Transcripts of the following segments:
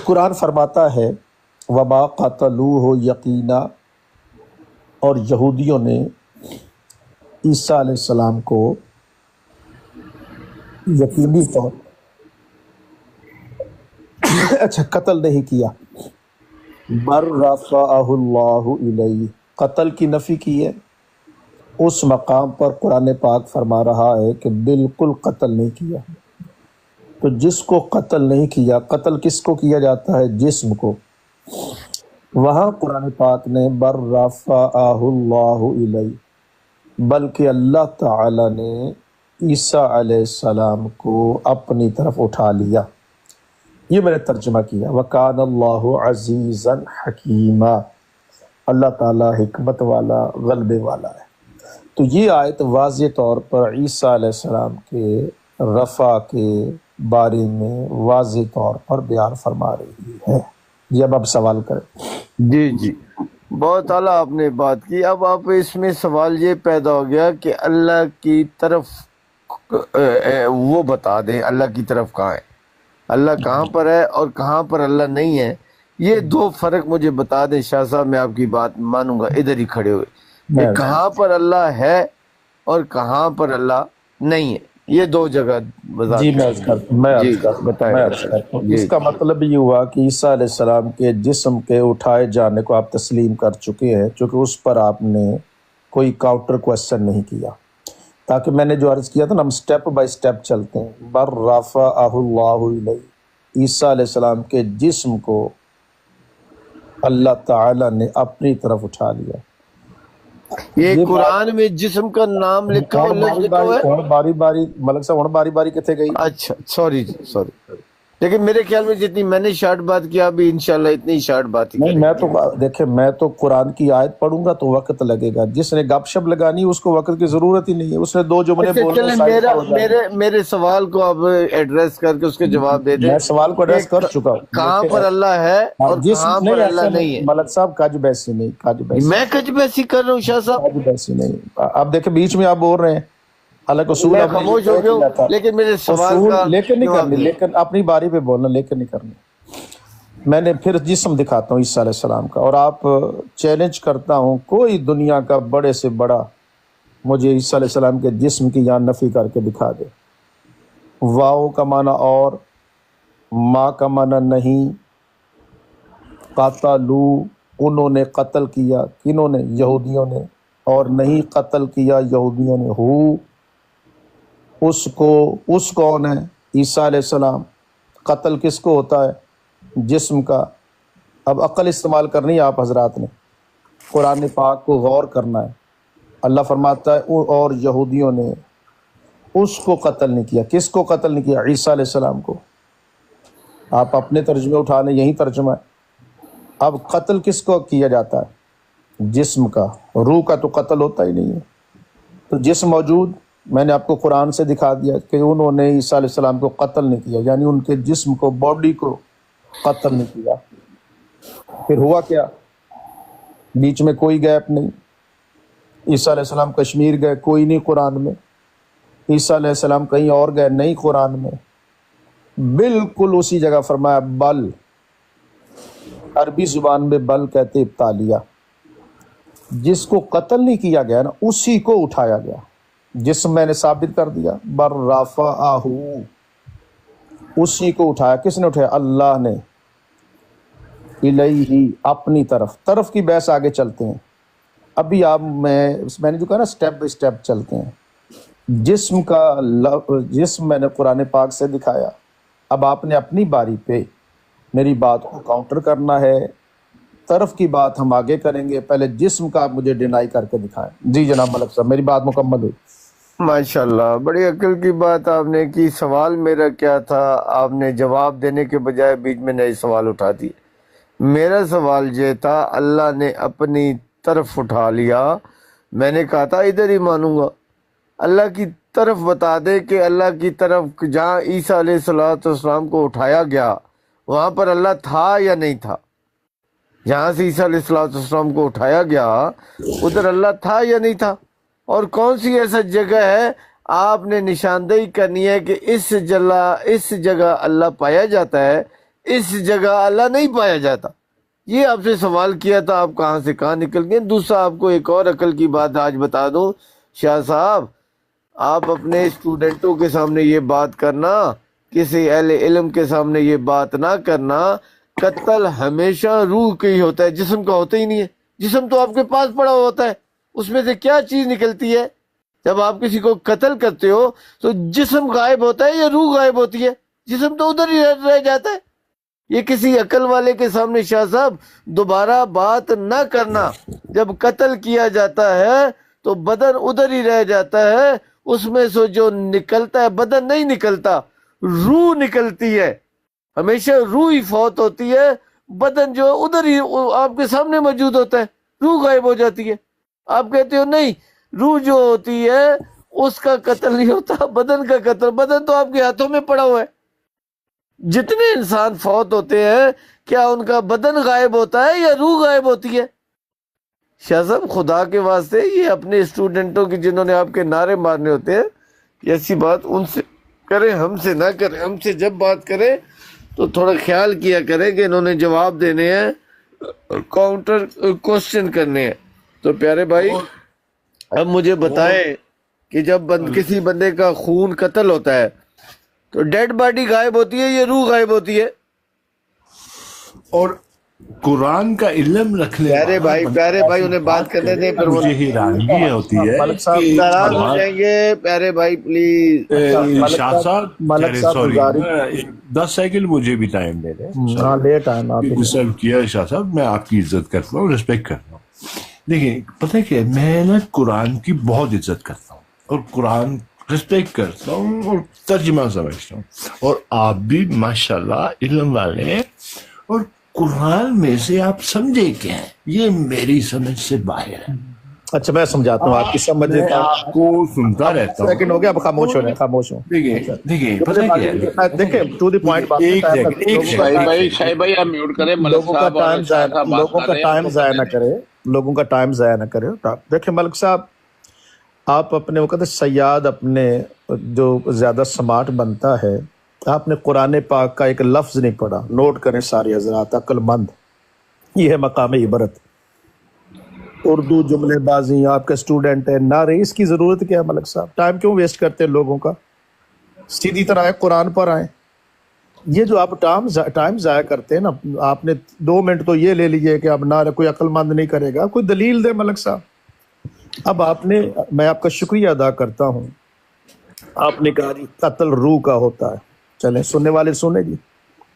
قرآن فرماتا ہے وما قتلوہ یقینا، اور یہودیوں نے عیسیٰ علیہ السلام کو یقینی طور اچھا قتل نہیں کیا، بر رفعہ اللہ الیہ، قتل کی نفی کی ہے۔ اس مقام پر قرآن پاک فرما رہا ہے کہ بالکل قتل نہیں کیا۔ تو جس کو قتل نہیں کیا، قتل کس کو کیا جاتا ہے؟ جسم کو۔ وہاں قرآن پاک نے بر رفعہ اللہ الیہ، بلکہ اللہ تعالی نے عیسیٰ علیہ السلام کو اپنی طرف اٹھا لیا۔ یہ میں نے ترجمہ کیا، وَكَانَ اللَّهُ عَزِيزًا حَكِيمًا، اللہ تعالیٰ حکمت والا، غلبے والا ہے۔ تو یہ آیت واضح طور پر عیسیٰ علیہ السلام کے رفع کے بارے میں واضح طور پر بیان فرما رہی ہے۔ جی اب آپ سوال کریں۔ جی بہت اعلیٰ آپ نے بات کی۔ اب آپ اس میں سوال یہ پیدا ہو گیا کہ اللہ کی طرف وہ بتا دیں، اللہ کی طرف کہاں ہے، اللہ کہاں پر ہے اور کہاں پر اللہ نہیں ہے۔ یہ دو فرق مجھے بتا دیں شاہ صاحب، میں آپ کی بات مانوں گا ادھر ہی کھڑے ہوئے، کہ کہاں پر اللہ ہے اور کہاں پر اللہ نہیں ہے، یہ دو جگہ جی میں بتائیں۔ اس کا مطلب یہ ہوا کہ عیسیٰ علیہ السلام کے جسم کے اٹھائے جانے کو آپ تسلیم کر چکے ہیں، چونکہ اس پر آپ نے کوئی کاؤنٹر کوشچن نہیں کیا، تاکہ میں نے جو عرض کیا تھا نا، ہم سٹیپ بائی سٹیپ چلتے ہیں۔ بر رفعہ اللہ الیہ، عیسیٰ علیہ السلام کے جسم کو اللہ تعالی نے اپنی طرف اٹھا لیا۔ یہ قرآن میں جسم کا نام لکھا ہوا ہے، باری باری ملک صاحب ہوں باری باری کتنے گئی؟ اچھا سوری، لیکن میرے خیال میں جتنی میں نے شارٹ بات کیا ابھی انشاءاللہ اتنی شارٹ بات ہی نہیں، میں تو قرآن کی آیت پڑھوں گا تو وقت لگے گا، جس نے گپ شپ لگانی اس کو وقت کی ضرورت ہی نہیں ہے، اس نے دو جملے بولنے۔ میرے سوال کو آپ ایڈریس کر کے اس کے جواب دے دیں۔ میں سوال کو ایڈریس کر چکا ہوں، کہاں پر اللہ ہے اور کہاں پر اللہ نہیں ہے۔ ملک صاحب کج بیسی نہیں، میں کج بیسی کر رہا ہوں شاہ صاحب، کج بیسی نہیں۔ آپ دیکھیں بیچ میں آپ بول رہے ہیں، حالانکہ اصول میں خاموش ہو گیا ہوں، لیکن میرے سوال کا لیکن نہیں کرنی، لیکن اپنی باری پہ بولنا، لیکن نہیں کرنی۔ میں نے پھر جسم دکھاتا ہوں عیسیٰ علیہ السلام کا، اور آپ چیلنج کرتا ہوں کوئی دنیا کا بڑے سے بڑا مجھے عیسیٰ علیہ السلام کے جسم کی یہاں نفی کر کے دکھا دے۔ واؤ کا معنی اور، ما کا معنی نہیں، قاتلو انہوں نے قتل کیا، کنہوں نے؟ یہودیوں نے، اور نہیں قتل کیا یہودیوں نے، ہو اس کو، اس کون ہے؟ عیسیٰ علیہ السلام۔ قتل کس کو ہوتا ہے؟ جسم کا۔ اب عقل استعمال کرنی ہے آپ حضرات نے، قرآن پاک کو غور کرنا ہے۔ اللہ فرماتا ہے اور یہودیوں نے اس کو قتل نہیں کیا۔ کس کو قتل نہیں کیا؟ عیسیٰ علیہ السلام کو۔ آپ اپنے ترجمے اٹھا لیں، یہی ترجمہ ہے۔ اب قتل کس کو کیا جاتا ہے؟ جسم کا، روح کا تو قتل ہوتا ہی نہیں ہے۔ تو جسم موجود، میں نے آپ کو قرآن سے دکھا دیا کہ انہوں نے عیسیٰ علیہ السلام کو قتل نہیں کیا، یعنی ان کے جسم کو، باڈی کو قتل نہیں کیا۔ پھر ہوا کیا؟ بیچ میں کوئی گیپ نہیں، عیسیٰ علیہ السلام کشمیر گئے، کوئی نہیں قرآن میں، عیسیٰ علیہ السلام کہیں اور گئے، نہیں قرآن میں، بالکل اسی جگہ فرمایا بل، عربی زبان میں بل کہتے ابتالیہ، جس کو قتل نہیں کیا گیا نا اسی کو اٹھایا گیا۔ جسم میں نے ثابت کر دیا، بر رفعہ، اسی کو اٹھایا۔ کس نے اٹھایا؟ اللہ نے، الیہ، اپنی طرف کی بحث آگے چلتے ہیں۔ ابھی آپ میں نے جو کہا نا سٹیپ بائی سٹیپ چلتے ہیں۔ جسم کا جسم میں نے قرآن پاک سے دکھایا، اب آپ نے اپنی باری پہ میری بات کو کاؤنٹر کرنا ہے۔ طرف کی بات ہم آگے کریں گے، پہلے جسم کا آپ مجھے ڈینائی کر کے دکھائیں۔ جی جناب ملک صاحب، میری بات مکمل ہوئی۔ ماشاءاللہ، بڑی عقل کی بات آپ نے کی۔ سوال میرا کیا تھا، آپ نے جواب دینے کے بجائے بیچ میں نئے سوال اٹھا دیے۔ میرا سوال یہ تھا، اللہ نے اپنی طرف اٹھا لیا، میں نے کہا تھا ادھر ہی مانوں گا۔ اللہ کی طرف بتا دے کہ اللہ کی طرف جہاں عیسیٰ علیہ السلام کو اٹھایا گیا وہاں پر اللہ تھا یا نہیں تھا؟ جہاں سے عیسیٰ علیہ السلام کو اٹھایا گیا ادھر اللہ تھا یا نہیں تھا؟ اور کون سی ایسا جگہ ہے آپ نے نشاندہی کرنی ہے کہ اس جگہ اللہ پایا جاتا ہے، اس جگہ اللہ نہیں پایا جاتا۔ یہ آپ سے سوال کیا تھا، آپ کہاں سے کہاں نکل گئے۔ دوسرا آپ کو ایک اور عقل کی بات آج بتا دوں شاہ صاحب، آپ اپنے اسٹوڈنٹوں کے سامنے یہ بات کرنا، کسی اہل علم کے سامنے یہ بات نہ کرنا، قتل ہمیشہ روح کا ہی ہوتا ہے، جسم کا ہوتا ہی نہیں ہے۔ جسم تو آپ کے پاس پڑا ہوا ہوتا ہے، اس میں سے کیا چیز نکلتی ہے؟ جب آپ کسی کو قتل کرتے ہو تو جسم غائب ہوتا ہے یا روح غائب ہوتی ہے؟ جسم تو ادھر ہی رہ جاتا ہے۔ یہ کسی عقل والے کے سامنے شاہ صاحب دوبارہ بات نہ کرنا۔ جب قتل کیا جاتا ہے تو بدن ادھر ہی رہ جاتا ہے، اس میں سے جو نکلتا ہے بدن نہیں نکلتا، روح نکلتی ہے۔ ہمیشہ روح ہی فوت ہوتی ہے، بدن جو ادھر ہی آپ کے سامنے موجود ہوتا ہے، روح غائب ہو جاتی ہے۔ آپ کہتے ہو نہیں، روح جو ہوتی ہے اس کا قتل نہیں ہوتا، بدن کا قتل۔ بدن تو آپ کے ہاتھوں میں پڑا ہوا ہے۔ جتنے انسان فوت ہوتے ہیں کیا ان کا بدن غائب ہوتا ہے یا روح غائب ہوتی ہے؟ شاہ صاحب خدا کے واسطے یہ اپنے اسٹوڈنٹوں کی جنہوں نے آپ کے نعرے مارنے ہوتے ہیں، ایسی بات ان سے کریں، ہم سے نہ کریں۔ ہم سے جب بات کریں تو تھوڑا خیال کیا کریں کہ انہوں نے جواب دینے ہیں، کاؤنٹر کوسچن کرنے ہیں۔ تو پیارے بھائی اب مجھے بتائیں کہ جب کسی بندے کا خون قتل ہوتا ہے تو ڈیڈ باڈی غائب ہوتی ہے یا روح غائب ہوتی ہے؟ اور قرآن کا علم رکھنے پیارے بھائی انہیں بات کرنے دیں، پھر وہ مجھے حیرانگی ہوتی ہے ملک صاحب کہ ناراض ہو جائیں گے۔ پیارے بھائی پلیز۔ شاہ صاحب ملک صاحب سوری، گزارش 10 سیکنڈ مجھے بھی ٹائم دے دیں۔ ہاں لیٹ آئے آپ ڈسٹرب کیا شاہ صاحب، میں آپ کی عزت کرتا ہوں، رسپیکٹ کرتا ہوں۔ دیکھیں پتہ کیا ہے، میں نا قرآن کی بہت عزت کرتا ہوں اور قرآن رسپیکٹ کرتا ہوں اور ترجمہ سمجھتا ہوں، اور آپ بھی ماشاءاللہ علم والے ہیں، اور قرآن میں سے آپ سمجھے کیا ہے، یہ میری سمجھ سے باہر ہے۔ اچھا میں سمجھاتا ہوں آپ کی سمجھ میں آپ کو سنتا رہتا ہوں۔ سیکنڈ ہو گیا، اب خاموش ہو رہے ہیں، خاموش ہوں۔ دیکھیں پتہ کیا ہے، دیکھیں ٹو دی پوائنٹ بات ایک سیکنڈ، شاہ بھائی آپ میوٹ کریں، ملک لوگوں کا صاحب اور ٹائم شاہ صاحب بات لوگوں کر کا رہے ہیں، ٹائم ان کو ضائع کرنے نہ دیں۔ کرے، لوگوں کا ٹائم ضائع نہ کرے۔ دیکھیں ملک صاحب، آپ اپنے وقت سیاد اپنے جو زیادہ سمارٹ بنتا ہے، آپ نے قرآن پاک کا ایک لفظ نہیں پڑھا۔ نوٹ کریں سارے حضرات عقل مند، یہ ہے مقام عبرت۔ اردو جملے بازی آپ کے اسٹوڈنٹ ہیں، نہ رہی، اس کی ضرورت کیا ہے ملک صاحب؟ ٹائم کیوں ویسٹ کرتے ہیں لوگوں کا؟ سیدھی طرح آئے، قرآن پر آئیں۔ یہ جو آپ ٹائم ضائع کرتے ہیں نا، آپ نے 2 منٹ تو یہ لے لیجئے کہ اب نہ کوئی عقل مند نہیں کرے گا، کوئی دلیل دے ملک صاحب۔ اب آپ نے، میں آپ کا شکریہ ادا کرتا ہوں، آپ نے کہا جی قتل روح کا ہوتا ہے، چلیں سننے والے سنیں جی،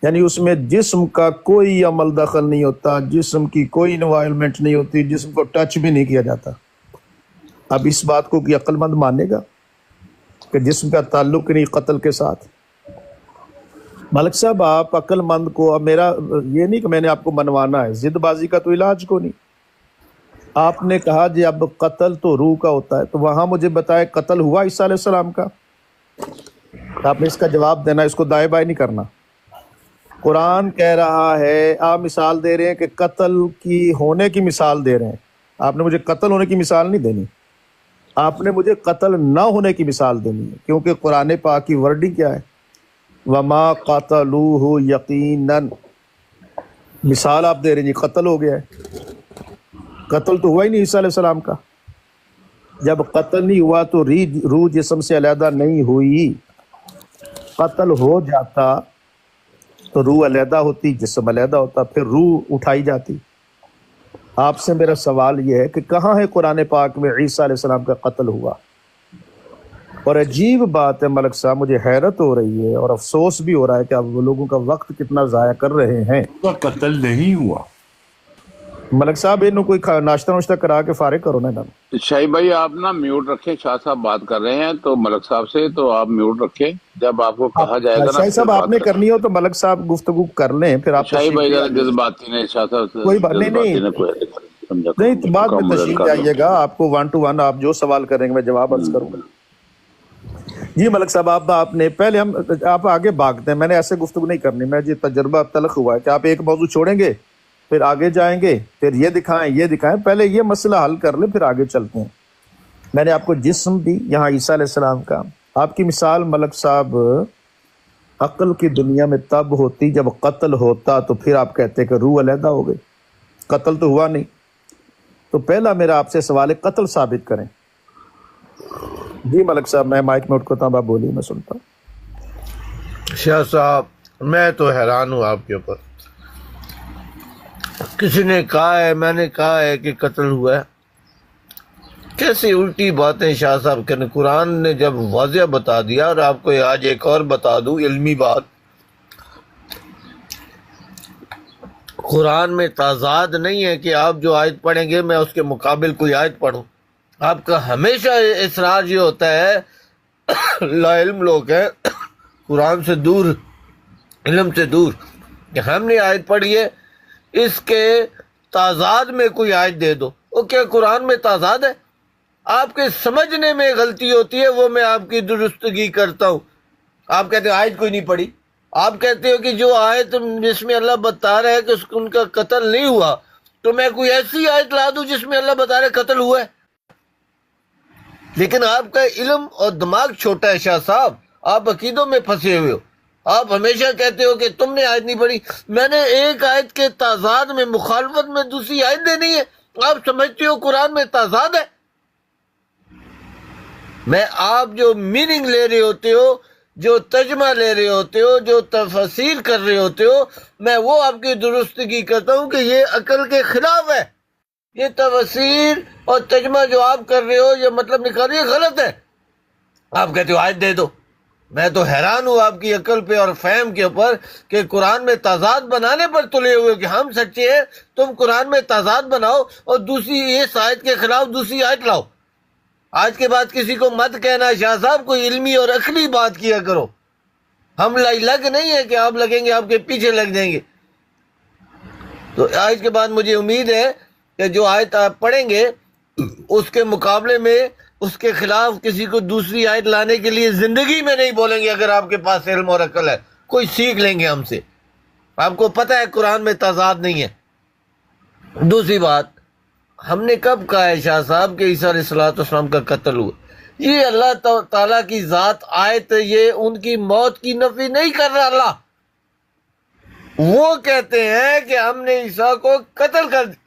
یعنی اس میں جسم کا کوئی عمل دخل نہیں ہوتا، جسم کی کوئی انوائرمنٹ نہیں ہوتی، جسم کو ٹچ بھی نہیں کیا جاتا۔ اب اس بات کو کہ عقل مند مانے گا کہ جسم کا تعلق نہیں قتل کے ساتھ؟ ملک صاحب آپ عقل مند کو، اب میرا یہ نہیں کہ میں نے آپ کو منوانا ہے، ضد بازی کا تو علاج کو نہیں۔ آپ نے کہا جی اب قتل تو روح کا ہوتا ہے، تو وہاں مجھے بتائے قتل ہوا عیسیٰ علیہ السلام کا؟ آپ نے اس کا جواب دینا، اس کو دائیں بائیں نہیں کرنا۔ قرآن کہہ رہا ہے، آپ مثال دے رہے ہیں کہ قتل کی ہونے کی مثال دے رہے ہیں، آپ نے مجھے قتل ہونے کی مثال نہیں دینی، آپ نے مجھے قتل نہ ہونے کی مثال دینی ہے، کیونکہ قرآن پاک کی ورڈنگ کیا ہے؟ وَمَا قَتَلُوهُ يَقِينًا، مثال آپ دے رہے ہیں جی قتل ہو گیا ہے، قتل تو ہوا ہی نہیں عیسیٰ علیہ السلام کا۔ جب قتل نہیں ہوا تو روح جسم سے علیحدہ نہیں ہوئی، قتل ہو جاتا تو روح علیحدہ ہوتی، جسم علیحدہ ہوتا، پھر روح اٹھائی جاتی۔ آپ سے میرا سوال یہ ہے کہ کہاں ہے قرآن پاک میں عیسیٰ علیہ السلام کا قتل ہوا؟ اور عجیب بات ہے ملک صاحب، مجھے حیرت ہو رہی ہے اور افسوس بھی ہو رہا ہے کہ آپ وہ لوگوں کا وقت کتنا ضائع کر رہے ہیں۔ قتل نہیں ہوا۔ ملک صاحب انہوں کوئی ناشتہ نوشتہ کرا کے فارغ کرو نا۔ شاہی بھائی آپ نا میوٹ رکھیں، شاہ صاحب بات کر رہے ہیں تو ملک صاحب سے، تو آپ میوٹ رکھیں، جب آپ کو کہا جائے گا نا شاہی صاحب آپ نے کرنی ہو تو ملک صاحب گفتگو کر لیں، پھر آپ شاہی بھائی ذرا جذباتی نہیں، شاہ صاحب کوئی بات نہیں، بعد میں تشریف آئیے گا، آپ کو 1 to 1 آپ جو سوال کریں گے میں جواب عرض کروں گا۔ جی ملک صاحب آپ نے پہلے آپ آگے بھاگتے ہیں، میں نے ایسے گفتگو نہیں کرنی، میں جی تجربہ تلخ ہوا ہے کہ آپ ایک موضوع چھوڑیں گے پھر آگے جائیں گے، پھر یہ دکھائیں، پہلے یہ مسئلہ حل کر لیں پھر آگے چلتے ہیں۔ میں نے آپ کو جسم دی یہاں عیسیٰ علیہ السلام کا، آپ کی مثال ملک صاحب عقل کی دنیا میں تب ہوتی جب قتل ہوتا، تو پھر آپ کہتے کہ روح علیحدہ ہو گئی، قتل تو ہوا نہیں۔ تو پہلا میرا آپ سے سوال ہے، قتل ثابت کریں۔ جی ملک صاحب، میں مائک میں اٹھ کرتا ہوں، آپ بولیے، میں سنتا ہوں۔ شاہ صاحب میں تو حیران ہوں آپ کے اوپر۔ کسی نے کہا ہے، میں نے کہا ہے کہ قتل ہوا ہے، کیسی الٹی باتیں شاہ صاحب کرنے۔ قرآن نے جب واضح بتا دیا، اور آپ کو آج ایک اور بتا دوں علمی بات، قرآن میں تضاد نہیں ہے کہ آپ جو آیت پڑھیں گے میں اس کے مقابل کوئی آیت پڑھوں۔ آپ کا ہمیشہ اصرار یہ ہوتا ہے، لا علم لوگ ہیں، قرآن سے دور، علم سے دور، کہ ہم نے آیت پڑھی ہے، اس کے تضاد میں کوئی آیت دے دو۔ وہ کیا قرآن میں تضاد ہے؟ آپ کے سمجھنے میں غلطی ہوتی ہے، وہ میں آپ کی درستگی کرتا ہوں۔ آپ کہتے ہیں آیت کوئی نہیں پڑھی، آپ کہتے ہو کہ جو آیت جس میں اللہ بتا رہا ہے کہ ان کا قتل نہیں ہوا، تو میں کوئی ایسی آیت لا دوں جس میں اللہ بتا رہا ہے قتل ہوا ہے۔ لیکن آپ کا علم اور دماغ چھوٹا ہے شاہ صاحب، آپ عقیدوں میں پھنسے ہوئے ہو۔ آپ ہمیشہ کہتے ہو کہ تم نے آیت نہیں پڑھی، میں نے ایک آیت کے تضاد میں، مخالفت میں دوسری آیت دینی ہے، آپ سمجھتے ہو قرآن میں تضاد ہے؟ میں آپ جو میننگ لے رہے ہوتے ہو، جو ترجمہ لے رہے ہوتے ہو، جو تفسیر کر رہے ہوتے ہو، میں وہ آپ کی درستگی کرتا ہوں کہ یہ عقل کے خلاف ہے۔ یہ تفسیر اور ترجمہ جو آپ کر رہے ہو، یہ مطلب نکال رہے غلط ہے۔ آپ کہتے ہو آیت دے دو۔ میں تو حیران ہوں آپ کی عقل پہ اور فہم کے اوپر کہ قرآن میں تضاد بنانے پر تلے ہوئے کہ ہم سچے ہیں، تم قرآن میں تضاد بناؤ اور دوسری اس آیت کے خلاف دوسری آیت لاؤ۔ آج کے بعد کسی کو مت کہنا شاہ صاحب، کوئی علمی اور عقلی بات کیا کرو۔ ہم لگ نہیں ہے کہ آپ لگیں گے، آپ کے پیچھے لگ جائیں گے۔ تو آج کے بعد مجھے امید ہے کہ جو آیت آپ پڑھیں گے اس کے مقابلے میں، اس کے خلاف کسی کو دوسری آیت لانے کے لیے زندگی میں نہیں بولیں گے۔ اگر آپ کے پاس علم اور عقل ہے، کوئی سیکھ لیں گے ہم سے۔ آپ کو پتہ ہے قرآن میں تضاد نہیں ہے۔ دوسری بات، ہم نے کب کہا ہے شاہ صاحب کہ عیسیٰ علیہ السلام کا قتل ہوا؟ یہ اللہ تعالیٰ کی ذات آیت، یہ ان کی موت کی نفی نہیں کر رہا اللہ۔ وہ کہتے ہیں کہ ہم نے عیسیٰ کو قتل کر دیا۔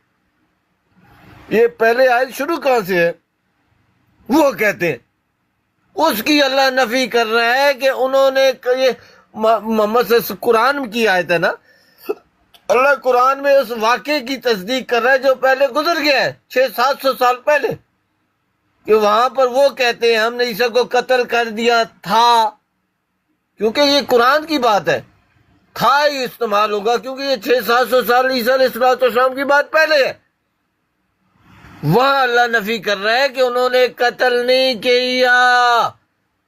یہ پہلے آیت شروع کہاں سے ہے؟ وہ کہتے ہیں اس کی اللہ نفی کر رہا ہے کہ انہوں نے یہ محمد سے قرآن کی آیت ہے نا، اللہ قرآن میں اس واقعے کی تصدیق کر رہا ہے جو پہلے گزر گیا ہے 600-700 سال پہلے، کہ وہاں پر وہ کہتے ہیں ہم نے عیسیٰ کو قتل کر دیا تھا، کیونکہ یہ قرآن کی بات ہے، تھا ہی استعمال ہوگا کیونکہ یہ 600-700 سال عیسیٰ علیہ السلام کی بات پہلے ہے۔ وہاں اللہ نفی کر رہا ہے کہ انہوں نے قتل نہیں کیا،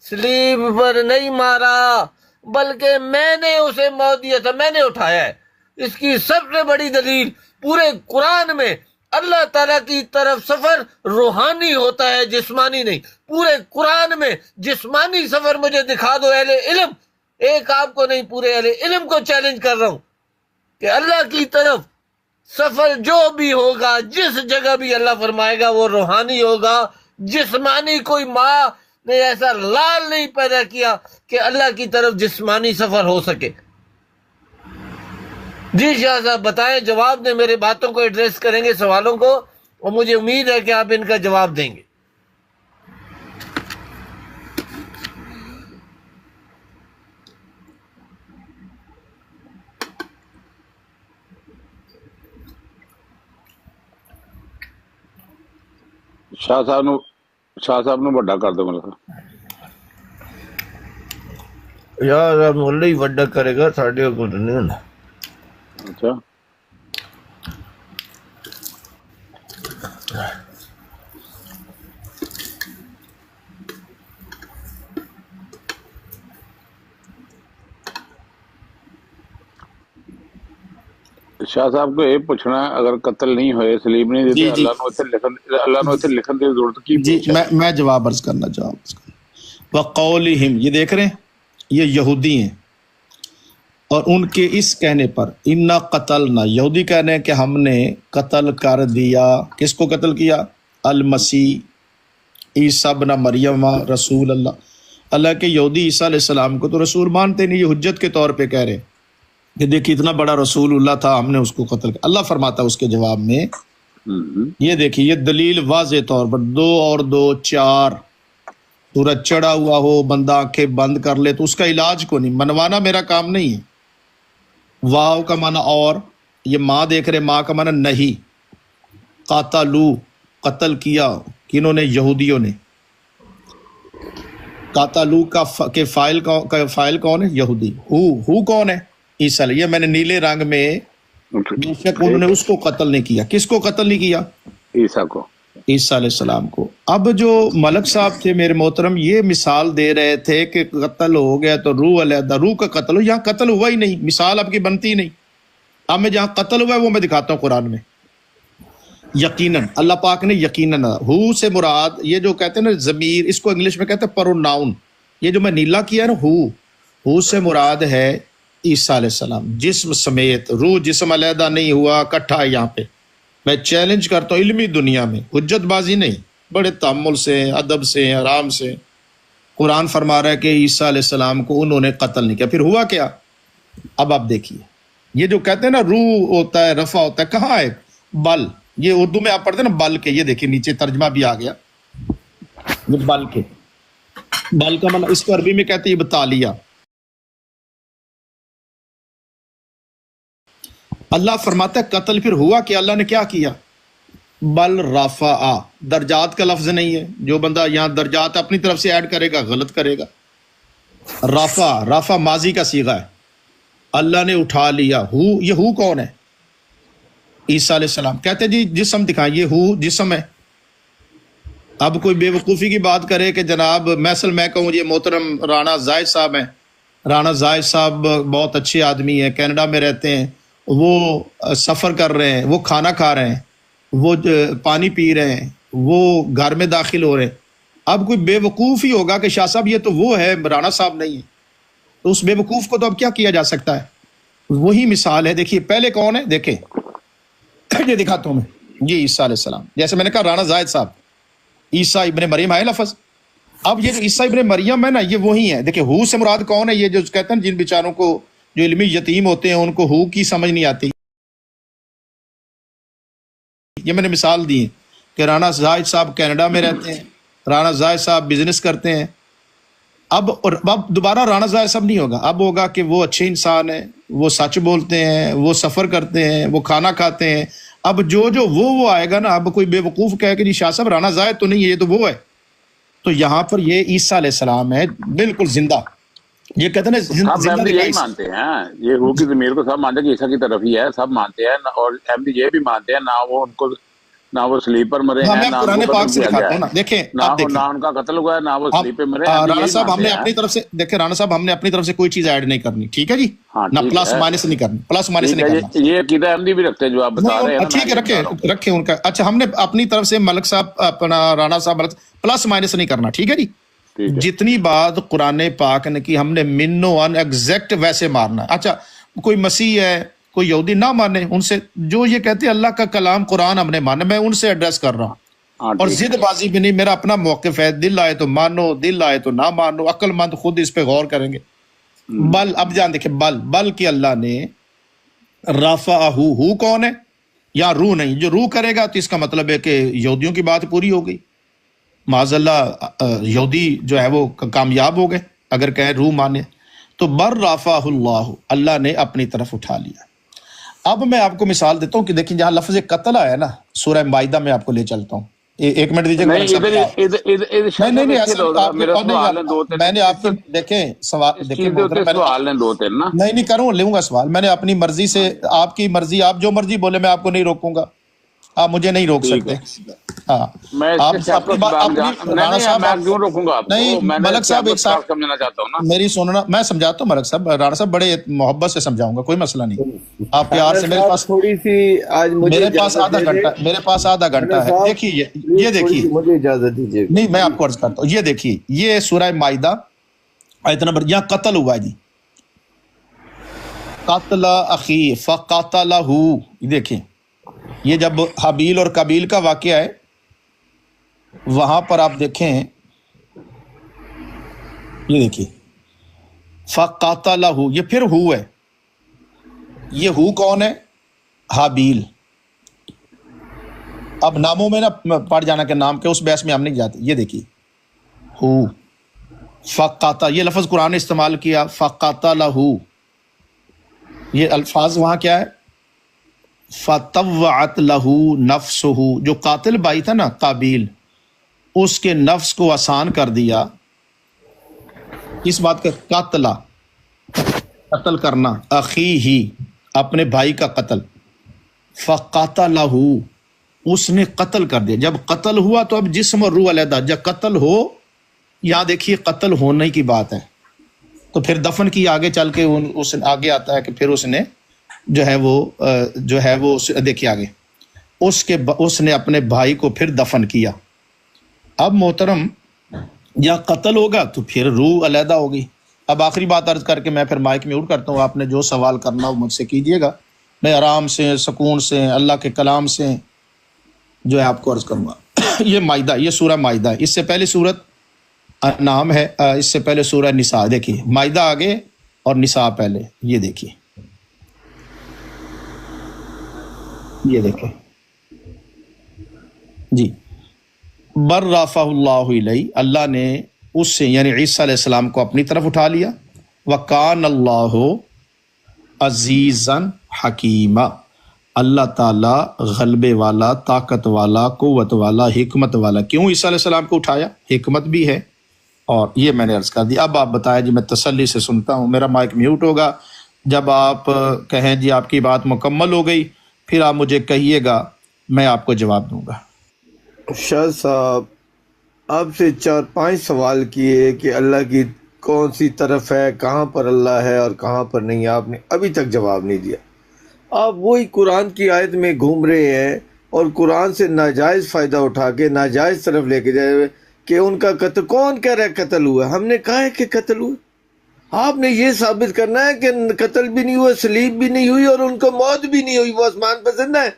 سلیب پر نہیں مارا، بلکہ میں نے اسے موت دیا تھا، میں نے اٹھایا ہے۔ اس کی سب سے بڑی دلیل پورے قرآن میں اللہ تعالیٰ کی طرف سفر روحانی ہوتا ہے، جسمانی نہیں۔ پورے قرآن میں جسمانی سفر مجھے دکھا دو اہل علم، ایک آپ کو نہیں، پورے اہل علم کو چیلنج کر رہا ہوں کہ اللہ کی طرف سفر جو بھی ہوگا، جس جگہ بھی اللہ فرمائے گا وہ روحانی ہوگا، جسمانی۔ کوئی ماں نے ایسا لال نہیں پیدا کیا کہ اللہ کی طرف جسمانی سفر ہو سکے۔ جی شاہ صاحب بتائیں، جواب دیں، میرے باتوں کو ایڈریس کریں گے، سوالوں کو، اور مجھے امید ہے کہ آپ ان کا جواب دیں گے۔ شاہ صاحب نو ਵੱਡਾ ਕਰ ਦਿਓ ਮਤਲਬ۔ یار مولوی وڈا کرے گا، ساڈے کو نہیں ہونا۔ اچھا شاہ صاحب کو یہ پوچھنا ہے، اگر قتل نہیں ہوئے، سلیب نہیں دیتے، اللہ نو اتنے لکھن کی ضرورت کی؟ جی میں جواب عرض کرنا وقولہم، یہ دیکھ رہے ہیں، یہ یہودی ہیں، اور ان کے اس کہنے پر انا قتلنا، یہودی کہہ رہے ہیں کہ ہم نے قتل کر دیا۔ کس کو قتل کیا؟ المسیح عیسیٰ ابن مریم رسول اللہ، اللہ کے یہودی عیسیٰ علیہ السلام کو تو رسول مانتے نہیں، یہ حجت کے طور پہ کہہ رہے کہ دیکھیے اتنا بڑا رسول اللہ تھا، ہم نے اس کو قتل کیا۔ اللہ فرماتا ہے اس کے جواب میں، یہ دیکھیے، یہ دلیل واضح طور پر 2 اور 2 4، سورج چڑھا ہوا ہو، بندہ آنکھیں بند کر لے تو اس کا علاج کو نہیں، منوانا میرا کام نہیں ہے۔ واو کا معنی اور، یہ ماں دیکھ رہے، ماں کا معنی نہیں۔ قاتلو، قتل کیا، کنہوں نے؟ یہودیوں نے۔ قاتلو کا فائل کون ہے؟ یہودی۔ ہو کون ہے؟ عیسیٰ۔ یہ میں نے نیلے رنگ میں، بے شک انہوں نے اس کو قتل نہیں کیا۔ کس کو قتل نہیں کیا؟ عیسیٰ کو، عیسیٰ علیہ السلام کو۔ اب جو ملک صاحب تھے میرے محترم، یہ مثال دے رہے تھے کہ قتل ہو گیا تو روح علیحدہ، روح کا قتل ہو، یہاں قتل ہوا ہی نہیں، مثال آپ کی بنتی نہیں۔ اب میں جہاں قتل ہوا ہے وہ میں دکھاتا ہوں قرآن میں۔ یقیناً اللہ پاک نے یقیناً، ہو سے مراد یہ جو کہتے ہیں نا ضمیر، اس کو انگلش میں کہتے ہیں پروناؤن، یہ جو میں نیلا کیا نا، ہو سے مراد ہے عیسیٰ علیہ السلام، جسم سمیت، روح جسم علیحدہ نہیں ہوا، اکٹھا ہے یہاں پہ۔ میں چیلنج کرتا ہوں علمی دنیا میں، حجت بازی نہیں، بڑے تحمل سے، ادب سے، آرام سے۔ قرآن فرما رہا ہے کہ عیسیٰ علیہ السلام کو انہوں نے قتل نہیں کیا۔ پھر ہوا کیا؟ اب آپ دیکھیے، یہ جو کہتے ہیں نا روح ہوتا ہے، رفع ہوتا ہے، کہاں ہے؟ بل، یہ اردو میں آپ پڑھتے ہیں نا بل کے، یہ دیکھیے نیچے ترجمہ بھی آ گیا، یہ بل کے، بل کا مطلب اس کو عربی میں کہتے ہیں ابتالیہ۔ اللہ فرماتا ہے قتل، پھر ہوا کہ اللہ نے کیا کیا؟ بل رفع، درجات کا لفظ نہیں ہے، جو بندہ یہاں درجات اپنی طرف سے ایڈ کرے گا غلط کرے گا۔ رفع ماضی کا صیغہ ہے، اللہ نے اٹھا لیا۔ یہ ہو کون ہے؟ عیسیٰ علیہ السلام۔ کہتے ہیں جی جسم دکھائیں، یہ ہو جسم ہے۔ اب کوئی بے وقوفی کی بات کرے کہ جناب میں کہوں یہ محترم رانا زاہد صاحب ہیں، رانا زاہد صاحب بہت اچھے آدمی ہیں، کینیڈا میں رہتے ہیں، وہ سفر کر رہے ہیں، وہ کھانا کھا رہے ہیں، وہ پانی پی رہے ہیں، وہ گھر میں داخل ہو رہے ہیں۔ اب کوئی بے وقوف ہی ہوگا کہ شاہ صاحب یہ تو وہ ہے، رانا صاحب نہیں ہے، تو اس بے وقوف کو تو اب کیا کیا جا سکتا ہے؟ وہی مثال ہے۔ دیکھیے پہلے کون ہے، دیکھیں یہ دکھاتا ہوں میں، یہ عیسیٰ علیہ السلام، جیسے میں نے کہا رانا زاہد صاحب، عیسیٰ ابن مریم ہے لفظ۔ اب یہ جو عیسیٰ ابن مریم ہے نا، یہ وہی ہے۔ دیکھیں ہو سے مراد کون ہے؟ یہ جو کہتے ہیں جن بیچاروں کو جو علمی یتیم ہوتے ہیں ان کو ہو کی سمجھ نہیں آتی، یہ میں نے مثال دی ہے کہ رانا زاہد صاحب کینیڈا میں رہتے ہیں، رانا زاہد صاحب بزنس کرتے ہیں۔ اب دوبارہ رانا زاہد صاحب نہیں ہوگا، اب ہوگا کہ وہ اچھے انسان ہیں، وہ سچ بولتے ہیں، وہ سفر کرتے ہیں، وہ کھانا کھاتے ہیں۔ اب جو وہ آئے گا نا، اب کوئی بے وقوف کہے کہ جی شاہ صاحب رانا زاہد تو نہیں ہے، یہ تو وہ ہے۔ تو یہاں پر یہ عیسیٰ علیہ السلام ہے، بالکل زندہ۔ یہ کہتے ہیں سب احمدی یہی مانتے ہیں، یہ ہو کی ضمیر کو سب مانتے ہیں کہ عیسیٰ کی طرف ہی ہے، سب مانتے ہیں، اور احمدی یہ بھی مانتے ہیں، نہ وہ ان کو، نہ وہ سلیپ پر مرے ہیں، نہ قرآن پاک سے دکھاتا ہوں نا، دیکھیں نہ ان کا قتل ہوا ہے، نہ وہ سلیپ پہ مرے۔ رانا صاحب ہم نے اپنی طرف سے، دیکھیں رانا صاحب ہم نے اپنی طرف سے کوئی چیز ایڈ نہیں کرنی، ٹھیک ہے جی، نہ پلس مائنس نہیں کرنی، پلس مائنس نہیں کرنا۔ یہ عقیدہ احمدی بھی رکھتے ہیں جو آپ بتا رہے ہیں، ٹھیک ہے، رکھے ان کا۔ اچھا ہم نے اپنی طرف سے ملک صاحب اپنا رانا صاحب پلس مائنس نہیں کرنا، ٹھیک ہے جی۔ جتنی بات قرآن پاک نے کی ہم نے منو ان ایگزیکٹ ویسے مارنا۔ اچھا کوئی مسیح ہے، کوئی یہودی نہ مانے، ان سے جو یہ کہتے ہیں اللہ کا کلام قرآن ہم نے مانا، میں ان سے ایڈریس کر رہا ہوں، اور ضد بازی بھی نہیں، میرا اپنا موقف ہے، دل آئے تو مانو، دل آئے تو نہ مانو، عقل مند خود اس پہ غور کریں گے۔ بل، اب جان دیکھیں، بل کی اللہ نے رفع، ہو کون ہے؟ یا روح نہیں، جو روح کرے گا تو اس کا مطلب ہے کہ یہودیوں کی بات پوری ہو گئی، معاذ اللہ یہودی جو ہے وہ کامیاب ہو گئے اگر کہے روح مانے۔ تو بر رفعہ اللہ، اللہ نے اپنی طرف اٹھا لیا۔ اب میں آپ کو مثال دیتا ہوں کہ دیکھیں جہاں لفظ قتل آیا نا، سورہ مائدہ میں آپ کو لے چلتا ہوں، ایک منٹ دیجیے۔ میں نے آپ کی دیکھیں سوال، نہیں کروں، لوں گا سوال، میں نے اپنی مرضی سے، آپ کی مرضی، آپ جو مرضی بولے میں آپ کو نہیں روکوں گا، آپ مجھے نہیں روک سکتے۔ ہاں نہیں ملک صاحب، ایک ساتھ میری سننا، میں سمجھاتا ہوں ملک صاحب، رانا صاحب بڑے محبت سے سمجھاؤں گا، کوئی مسئلہ نہیں، آپ پیار سے۔ میرے پاس تھوڑی سی آج میرے پاس آدھا گھنٹہ ہے، دیکھیے یہ دیکھیے، مجھے اجازت دیجیے، نہیں میں آپ کو عرض کرتا ہوں، یہ دیکھیے، یہ سورہ مائدہ آیت نمبر، یہاں قتل ہوا ہے جی، قتل اخی فقاتلہ، دیکھیں یہ جب حابیل اور قابیل کا واقعہ ہے، وہاں پر آپ دیکھیں یہ دیکھیے فقاتلہ، یہ پھر ہو ہے، یہ ہو کون ہے؟ حابیل۔ اب ناموں میں نہ پڑھ جانا کہ نام کے اس بحث میں ہم نہیں جاتے۔ یہ دیکھیے ہو فقاتا، یہ لفظ قرآن نے استعمال کیا فقاتلہ، یہ الفاظ وہاں کیا ہے؟ فطوعت لہ نفسہ، جو قاتل بھائی تھا نا قابیل، اس کے نفس کو آسان کر دیا اس بات کا، قاتلہ قتل کرنا، اخیہ اپنے بھائی کا قتل، فقاتلہ اس نے قتل کر دیا۔ جب قتل ہوا تو اب جسم اور روح علیحدہ، جب قتل ہو، یہاں دیکھیے قتل ہونے کی بات ہے، تو پھر دفن کی آگے چل کے اس آگے آتا ہے کہ پھر اس نے جو ہے وہ دیکھیے آگے اس نے اپنے بھائی کو پھر دفن کیا۔ اب محترم یا قتل ہوگا تو پھر روح علیحدہ ہوگی۔ اب آخری بات عرض کر کے میں پھر مائک میوٹ کرتا ہوں، آپ نے جو سوال کرنا ہو مجھ سے کیجیے گا، میں آرام سے سکون سے اللہ کے کلام سے جو ہے آپ کو عرض کروں گا۔ یہ مائدہ، یہ سورہ مائدہ ہے، اس سے پہلے سورت انعام ہے، اس سے پہلے سورہ نساء۔ دیکھیے مائدہ آگے اور نساء پہلے، یہ دیکھیے یہ دیکھیں جی، بر رفع اللہ علیہ، اللہ نے اس سے یعنی عیسیٰ علیہ السلام کو اپنی طرف اٹھا لیا، وکان اللہ عزیزاً حکیمہ، اللہ تعالیٰ غلبے والا، طاقت والا، قوت والا، حکمت والا۔ کیوں عیسیٰ علیہ السلام کو اٹھایا؟ حکمت بھی ہے، اور یہ میں نے عرض کر دیا۔ اب آپ بتائیں جی، میں تسلی سے سنتا ہوں، میرا مائک میوٹ ہوگا، جب آپ کہیں جی آپ کی بات مکمل ہو گئی پھر آپ مجھے کہیے گا، میں آپ کو جواب دوں گا۔ شاہ صاحب آپ سے 4-5 سوال کیے کہ اللہ کی کون سی طرف ہے، کہاں پر اللہ ہے اور کہاں پر نہیں، آپ نے ابھی تک جواب نہیں دیا۔ آپ وہی قرآن کی آیت میں گھوم رہے ہیں اور قرآن سے ناجائز فائدہ اٹھا کے ناجائز طرف لے کے جائے ہوئے کہ ان کا قتل، کون کہہ رہا ہے قتل ہوا؟ ہم نے کہا ہے کہ قتل ہوا۔ آپ نے یہ ثابت کرنا ہے کہ قتل بھی نہیں ہوا، سلیب بھی نہیں ہوئی اور ان کو موت بھی نہیں ہوئی، وہ آسمان پر زندہ ہے۔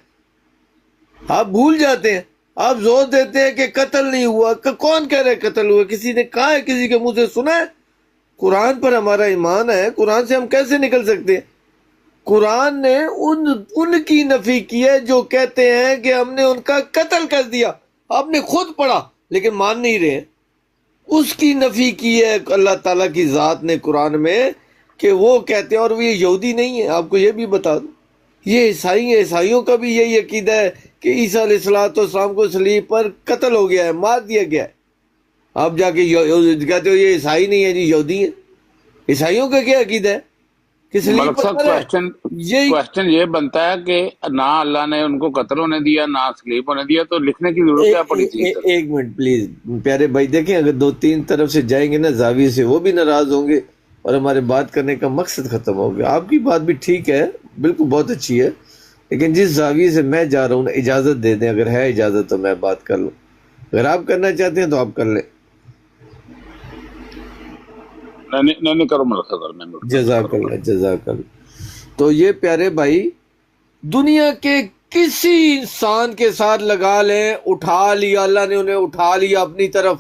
آپ بھول جاتے ہیں، آپ زور دیتے ہیں کہ قتل نہیں ہوا۔ کون کہہ رہا ہے قتل ہوا؟ کسی نے کہا ہے؟ کسی کے منہ سے سنا ہے؟ قرآن پر ہمارا ایمان ہے، قرآن سے ہم کیسے نکل سکتے ہیں؟ قرآن نے ان کی نفی کی ہے جو کہتے ہیں کہ ہم نے ان کا قتل کر دیا۔ آپ نے خود پڑھا لیکن مان نہیں رہے، اس کی نفی کی ہے اللہ تعالیٰ کی ذات نے قرآن میں، کہ وہ کہتے ہیں، اور وہ یہودی نہیں ہے، آپ کو یہ بھی بتا دوں، یہ عیسائی ہیں، عیسائیوں کا بھی یہی عقیدہ ہے کہ عیسیٰ علیہ السلام کو صلیب پر قتل ہو گیا ہے، مار دیا گیا ہے۔ آپ جا کے کہتے ہو یہ عیسائی نہیں ہے جی، یہودی ہیں۔ عیسائیوں کا کیا عقیدہ ہے کہ صلیب ملک پر صاحب مرا ہے؟ کوشچن یہ بنتا ہے کہ نہ اللہ نے ان کو قتل ہونے دیا نہ سلیب ہونے دیا، تو لکھنے کی ضرورت کیا پڑی تھی؟ ایک منٹ پلیز پیارے بھائی، دیکھیں اگر 2-3 طرف سے جائیں گے نا زاویے سے، وہ بھی ناراض ہوں گے اور ہمارے بات کرنے کا مقصد ختم ہو گیا۔ آپ کی بات بھی ٹھیک ہے، بالکل بہت اچھی ہے، لیکن جس زاویے سے میں جا رہا ہوں نا، اجازت دے دیں، اگر ہے اجازت تو میں بات کر لوں، اگر آپ کرنا چاہتے ہیں تو آپ کر لیں۔ نہیں کرو ملک صاحب، جزاک اللہ جزاک اللہ۔ تو یہ پیارے بھائی دنیا کے کسی انسان کے ساتھ لگا لیں، اٹھا لیا اللہ نے، انہیں اٹھا لیا اپنی طرف،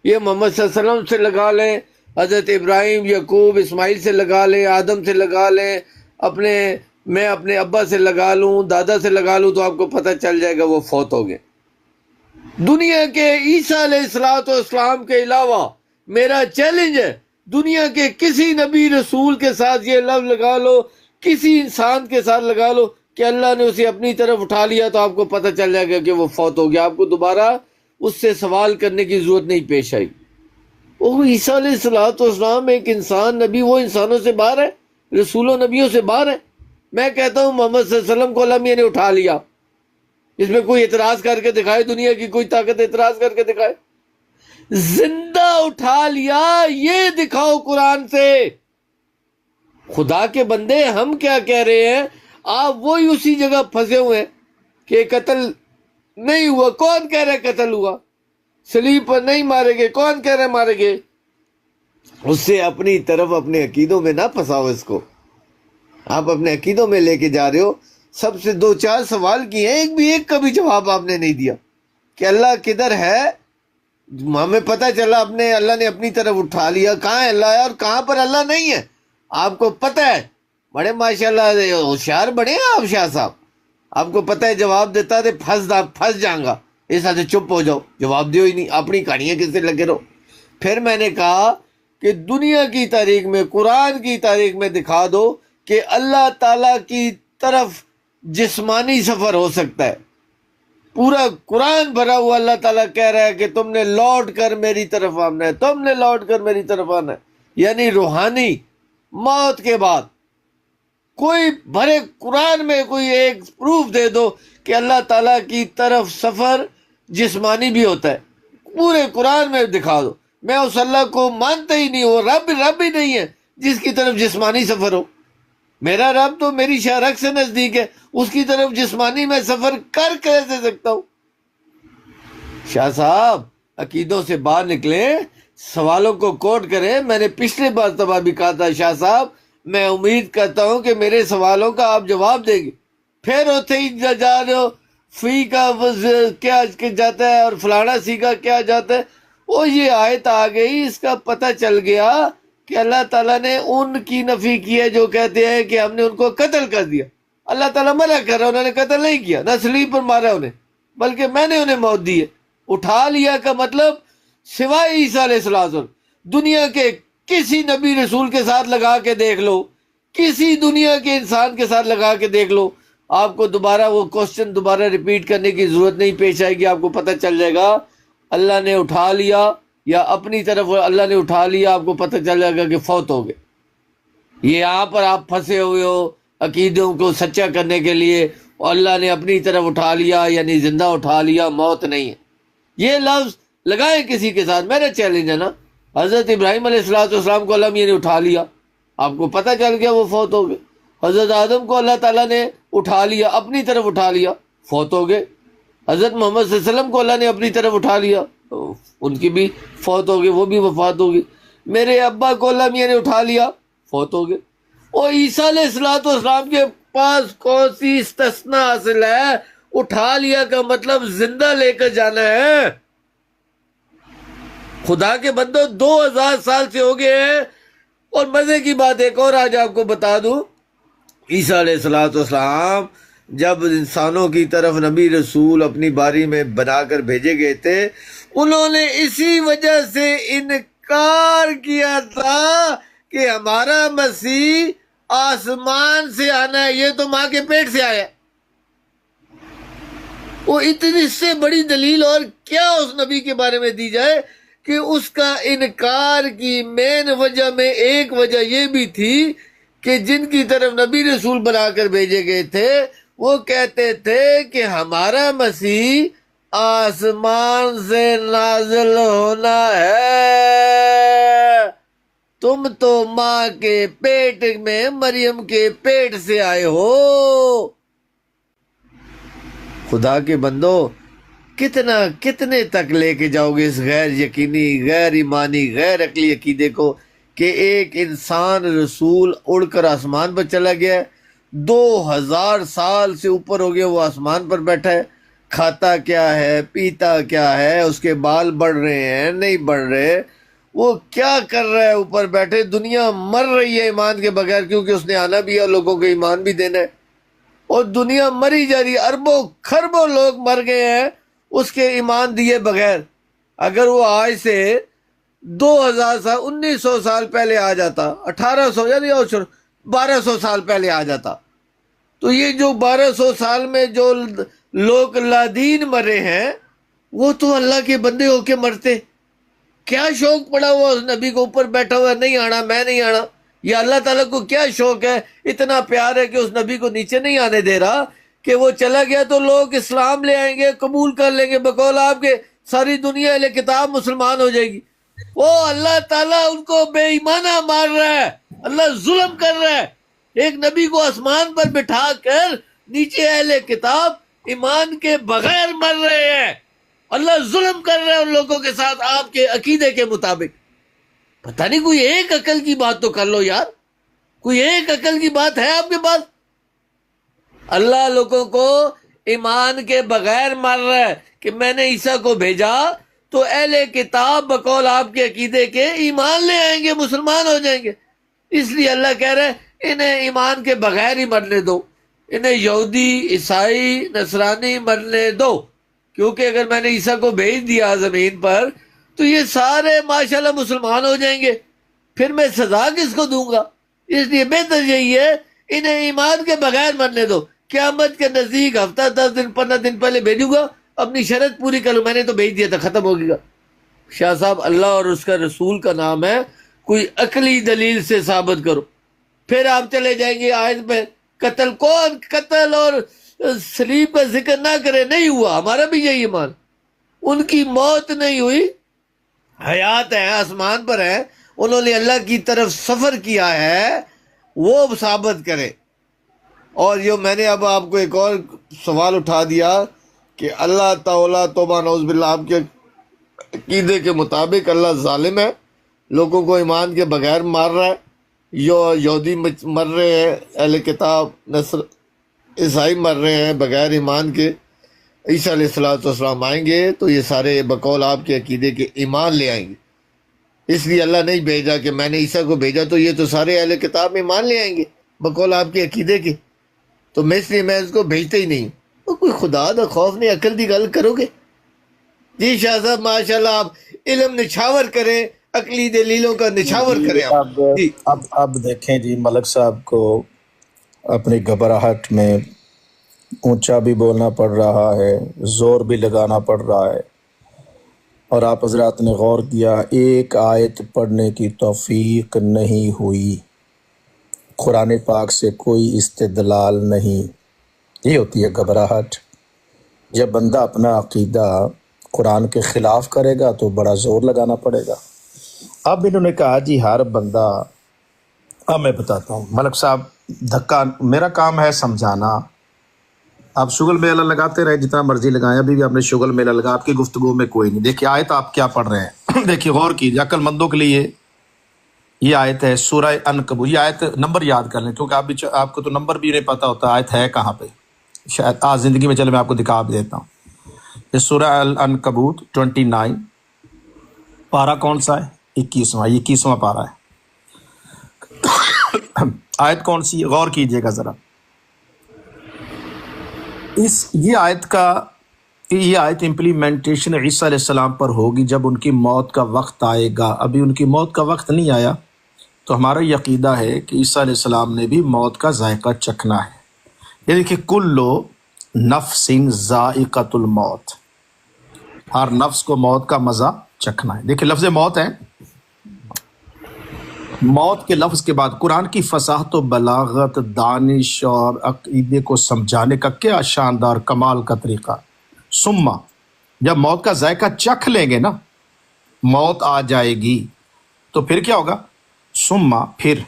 یہ محمد صلی اللہ علیہ وسلم سے لگا لیں، حضرت ابراہیم، یعقوب، اسماعیل سے لگا لیں، آدم سے لگا لیں، میں اپنے ابا سے لگا لوں، دادا سے لگا لوں، تو آپ کو پتہ چل جائے گا وہ فوت ہو گئے۔ دنیا کے عیسیٰ علیہ السلام کے علاوہ میرا چیلنج ہے، دنیا کے کسی نبی رسول کے ساتھ یہ لفظ لگا لو، کسی انسان کے ساتھ لگا لو کہ اللہ نے اسے اپنی طرف اٹھا لیا، تو آپ کو پتہ چل جائے گا کہ وہ فوت ہو گیا، آپ کو دوبارہ اس سے سوال کرنے کی ضرورت نہیں پیش آئی۔ وہ عیسیٰ علیہ السلام ایک انسان، نبی، وہ انسانوں سے باہر ہے، رسولوں نبیوں سے باہر ہے۔ میں کہتا ہوں محمد صلی اللہ علیہ وسلم کو اللہ میاں نے اٹھا لیا، اس میں کوئی اعتراض کر کے دکھائے، دنیا کی کوئی طاقت اعتراض کر کے دکھائے؟ زندہ اٹھا لیا، یہ دکھاؤ قرآن سے۔ خدا کے بندے، ہم کیا کہہ رہے ہیں؟ آپ وہی اسی جگہ پھنسے ہوئے ہیں کہ قتل نہیں ہوا۔ کون کہہ رہا ہے قتل ہوا؟ صلیب پر نہیں مارے گئے، کون کہہ رہا ہے مارے گئے؟ اس سے اپنی طرف اپنے عقیدوں میں نہ پھنساؤ اس کو، آپ اپنے عقیدوں میں لے کے جا رہے ہو۔ سب سے 2-4 سوال کیے ہیں، ایک کا بھی جواب آپ نے نہیں دیا کہ اللہ کدھر ہے ہمیں پتہ چلا اپنے اللہ نے اپنی طرف اٹھا لیا. کہاں ہے اللہ ہے اور کہاں پر اللہ نہیں ہے آپ کو پتہ ہے. بڑے ماشاءاللہ ہوشیار بڑے ہیں آپ شاہ صاحب. آپ کو پتہ ہے جواب دیتا تھے پھنس جاؤں گا، اس سے چپ ہو جاؤ، جواب دیو ہی نہیں، اپنی کہانیاں کس سے لگے رہو. پھر میں نے کہا کہ دنیا کی تاریخ میں، قرآن کی تاریخ میں دکھا دو کہ اللہ تعالیٰ کی طرف جسمانی سفر ہو سکتا ہے. پورا قرآن بھرا ہوا اللہ تعالیٰ کہہ رہا ہے کہ تم نے لوٹ کر میری طرف آنا ہے، تم نے لوٹ کر میری طرف آنا ہے. یعنی روحانی موت کے بعد کوئی بھرے قرآن میں کوئی ایک پروف دے دو کہ اللہ تعالیٰ کی طرف سفر جسمانی بھی ہوتا ہے. پورے قرآن میں دکھا دو. میں اس اللہ کو مانتا ہی نہیں، وہ رب ہی نہیں ہے جس کی طرف جسمانی سفر ہو. میرا رب تو میری شہرک سے نزدیک ہے، اس کی طرف جسمانی میں سفر کر کیسے سکتا ہوں؟ شاہ صاحب عقیدوں سے باہر نکلیں، سوالوں کو کوٹ کریں. میں نے پچھلے بار دفعہ بھی کہا تھا شاہ صاحب میں امید کرتا ہوں کہ میرے سوالوں کا آپ جواب دیں گے. پھر ہوتے ہی جا رہے ہو فی کا کیا جاتا ہے اور فلانا سی کا کیا جاتا ہے. وہ یہ آیت آ گئی، اس کا پتہ چل گیا کہ اللہ تعالیٰ نے ان کی نفی کی ہے جو کہتے ہیں کہ ہم نے ان کو قتل کر دیا. اللہ تعالیٰ منع کر رہا، انہوں نے قتل نہیں کیا، نہ صلیب پر مارا انہیں، بلکہ میں نے انہیں موت دی ہے. اٹھا لیا کا مطلب سوائے عیسیٰ علیہ السلام دنیا کے کسی نبی رسول کے ساتھ لگا کے دیکھ لو، کسی دنیا کے انسان کے ساتھ لگا کے دیکھ لو، آپ کو دوبارہ وہ کوسچن دوبارہ ریپیٹ کرنے کی ضرورت نہیں پیش آئے گی. آپ کو پتہ چل جائے گا اللہ نے اٹھا لیا یا اپنی طرف اللہ نے اٹھا لیا، آپ کو پتہ چل جائے گا کہ فوت ہو گئے. یہ یہاں پر آپ پھنسے ہوئے ہو عقیدوں کو سچا کرنے کے لیے، اور اللہ نے اپنی طرف اٹھا لیا یعنی زندہ اٹھا لیا، موت نہیں ہے. یہ لفظ لگائیں کسی کے ساتھ، میرا چیلنج ہے نا. حضرت ابراہیم علیہ السلام کو اللہ نے اٹھا لیا، آپ کو پتہ چل گیا وہ فوت ہو گئے. حضرت آدم کو اللہ تعالیٰ نے اٹھا لیا، اپنی طرف اٹھا لیا، فوت ہو گئے. حضرت محمد صلی اللہ علیہ وسلم کو اللہ نے اپنی طرف اٹھا لیا، ان کی بھی فوت ہو گئی، وہ بھی وفات ہو گئی. میرے ابا کو اللہ میاں نے اٹھا لیا، فوت ہو گئے. اور عیسیٰ علیہ السلام کے پاس کون سی استثناء حاصل ہے؟ اٹھا لیا کا مطلب زندہ لے کر جانا ہے. خدا کے بندو 2000 سال سے ہو گئے ہیں. اور مزے کی بات ایک اور آج آپ کو بتا دوں، عیسیٰ علیہ السلام جب انسانوں کی طرف نبی رسول اپنی باری میں بنا کر بھیجے گئے تھے، انہوں نے اسی وجہ سے انکار کیا تھا کہ ہمارا مسیح آسمان سے آنا ہے، یہ تو ماں کے پیٹ سے آیا. وہ اتنی اس سے بڑی دلیل اور کیا اس نبی کے بارے میں دی جائے کہ اس کا انکار کی مین وجہ میں ایک وجہ یہ بھی تھی کہ جن کی طرف نبی رسول بنا کر بھیجے گئے تھے وہ کہتے تھے کہ ہمارا مسیح آسمان سے نازل ہونا ہے، تم تو ماں کے پیٹ میں مریم کے پیٹ سے آئے ہو. خدا کے بندو کتنے تک لے کے جاؤ گے اس غیر یقینی، غیر ایمانی، غیر عقلی عقیدے کو کہ ایک انسان رسول اڑ کر آسمان پر چلا گیا ہے، 2000 سال سے اوپر ہو گیا وہ آسمان پر بیٹھا ہے، کھاتا کیا ہے، پیتا کیا ہے، اس کے بال بڑھ رہے ہیں نہیں بڑھ رہے، وہ کیا کر رہا ہے اوپر بیٹھے. دنیا مر رہی ہے ایمان کے بغیر، کیونکہ اس نے آنا بھی ہے، لوگوں کو ایمان بھی دینا ہے. اور دنیا مری جا رہی ہے، اربوں خربوں لوگ مر گئے ہیں اس کے ایمان دیے بغیر. اگر وہ آج سے 2000 سال 1900 سال پہلے آ جاتا، 1800 یعنی 1200 سال پہلے آ جاتا، تو یہ جو 1200 سال میں جو لوگ لادین مرے ہیں وہ تو اللہ کے بندے ہو کے مرتے. کیا شوق پڑا ہوا اس نبی کو اوپر بیٹھا ہوا، نہیں آنا میں نہیں آنا. یا اللہ تعالیٰ کو کیا شوق ہے، اتنا پیار ہے کہ اس نبی کو نیچے نہیں آنے دے رہا کہ وہ چلا گیا تو لوگ اسلام لے آئیں گے، قبول کر لیں گے، بقول آپ کے ساری دنیا اہل کتاب مسلمان ہو جائے گی. وہ اللہ تعالیٰ ان کو بے ایمانہ مار رہا ہے، اللہ ظلم کر رہا ہے. ایک نبی کو آسمان پر بٹھا کر نیچے اہل کتاب ایمان کے بغیر مر رہے ہیں. اللہ ظلم کر رہا ہے ان لوگوں کے ساتھ آپ کے عقیدے کے مطابق. پتہ نہیں کوئی ایک عقل کی بات تو کر لو یار، کوئی ایک عقل کی بات ہے آپ کے پاس؟ اللہ لوگوں کو ایمان کے بغیر مار رہا ہے کہ میں نے عیسیٰ کو بھیجا تو اہل کتاب بقول آپ کے عقیدے کے ایمان لے آئیں گے، مسلمان ہو جائیں گے۔ اس لیے اللہ کہہ رہے ہیں انہیں ایمان کے بغیر ہی مرنے دو، انہیں یہودی، عیسائی، نصرانی مرنے دو، کیونکہ اگر میں نے عیسیٰ کو بھیج دیا زمین پر تو یہ سارے ماشاءاللہ مسلمان ہو جائیں گے، پھر میں سزا کس کو دوں گا؟ اس لیے بہتر یہی ہے انہیں ایمان کے بغیر مرنے دو۔ قیامت کے نزدیک ہفتہ 10 دن 15 دن پہلے بھیجوں گا، اپنی شرط پوری کروں، میں نے تو بھیج دیا تھا، ختم ہو گیا۔ شاہ صاحب اللہ اور اس کا رسول کا نام ہے، کوئی عقلی دلیل سے ثابت کرو، پھر آپ چلے جائیں گے آیت پہ قتل کون، قتل اور سلیب کا ذکر نہ کرے، نہیں ہوا، ہمارا بھی یہی ایمان، ان کی موت نہیں ہوئی، حیات ہے، آسمان پر ہے، انہوں نے اللہ کی طرف سفر کیا ہے، وہ ثابت کرے۔ اور یہ میں نے اب آپ کو ایک اور سوال اٹھا دیا کہ اللہ تعالیٰ توبہ نعوذ باللہ آپ کے عقیدے کے مطابق اللہ ظالم ہے، لوگوں کو ایمان کے بغیر مار رہا ہے، یہودی مر رہے ہیں، اہل کتاب نصر عیسائی مر رہے ہیں بغیر ایمان کے، عیسیٰ علیہ السلام آئیں گے تو یہ سارے بقول آپ کے عقیدے کے ایمان لے آئیں گے۔ اس لیے اللہ نہیں بھیجا کہ میں نے عیسیٰ کو بھیجا تو یہ تو سارے اہل کتاب ایمان لے آئیں گے بقول آپ کے عقیدے کے، تو میں اس لیے میں اس کو بھیجتا ہی نہیں ہوں۔ کوئی خدا دا خوف نہیں، عقل دی گل کرو گے؟ جی شاہ صاحب ماشاءاللہ آپ علم نچھاور کریں، عقلی دلیلوں کا نچھاور کریں آپ۔ جی اب دیکھیں جی، ملک صاحب کو اپنی گھبراہٹ میں اونچا بھی بولنا پڑ رہا ہے، زور بھی لگانا پڑ رہا ہے، اور آپ حضرات نے غور کیا ایک آیت پڑھنے کی توفیق نہیں ہوئی، قرآن پاک سے کوئی استدلال نہیں۔ یہ ہوتی ہے گھبراہٹ، جب بندہ اپنا عقیدہ قرآن کے خلاف کرے گا تو بڑا زور لگانا پڑے گا۔ اب انہوں نے کہا جی ہر بندہ، اب میں بتاتا ہوں ملک صاحب، دھکا میرا کام ہے سمجھانا، آپ شغل میلہ لگاتے رہے جتنا مرضی لگائیں، ابھی بھی آپ نے شغل میلہ لگا، آپ کی گفتگو میں کوئی نہیں۔ دیکھیے آیت آپ کیا پڑھ رہے ہیں، دیکھیے غور کیجیے، عقل مندوں کے لیے یہ آیت ہے سورہ عنکبوت۔ یہ آیت نمبر یاد کر لیں، کیونکہ آپ کو تو نمبر بھی نہیں پتہ ہوتا آیت ہے کہاں پہ، شاید آج زندگی میں چلے میں آپ کو دکھا بھی دیتا ہوں۔ یہ سورہ العنکبوت 29، پارہ کون سا ہے؟ 21واں پارہ ہے۔ آیت کون سی؟ غور کیجیے گا ذرا، یہ آیت امپلیمنٹیشن عیسیٰ علیہ السلام پر ہوگی جب ان کی موت کا وقت آئے گا۔ ابھی ان کی موت کا وقت نہیں آیا، تو ہمارا یہ عقیدہ ہے کہ عیسیٰ علیہ السلام نے بھی موت کا ذائقہ چکھنا ہے۔ یہ دیکھیے کلو نفس ذائقۃ الموت، ہر نفس کو موت کا مزہ چکھنا ہے۔ دیکھیے لفظ موت ہے، موت کے لفظ کے بعد قرآن کی فصاحت و بلاغت، دانش اور عقیدے کو سمجھانے کا کیا شاندار کمال کا طریقہ۔ ثم، جب موت کا ذائقہ چکھ لیں گے نا، موت آ جائے گی تو پھر کیا ہوگا؟ ثم، پھر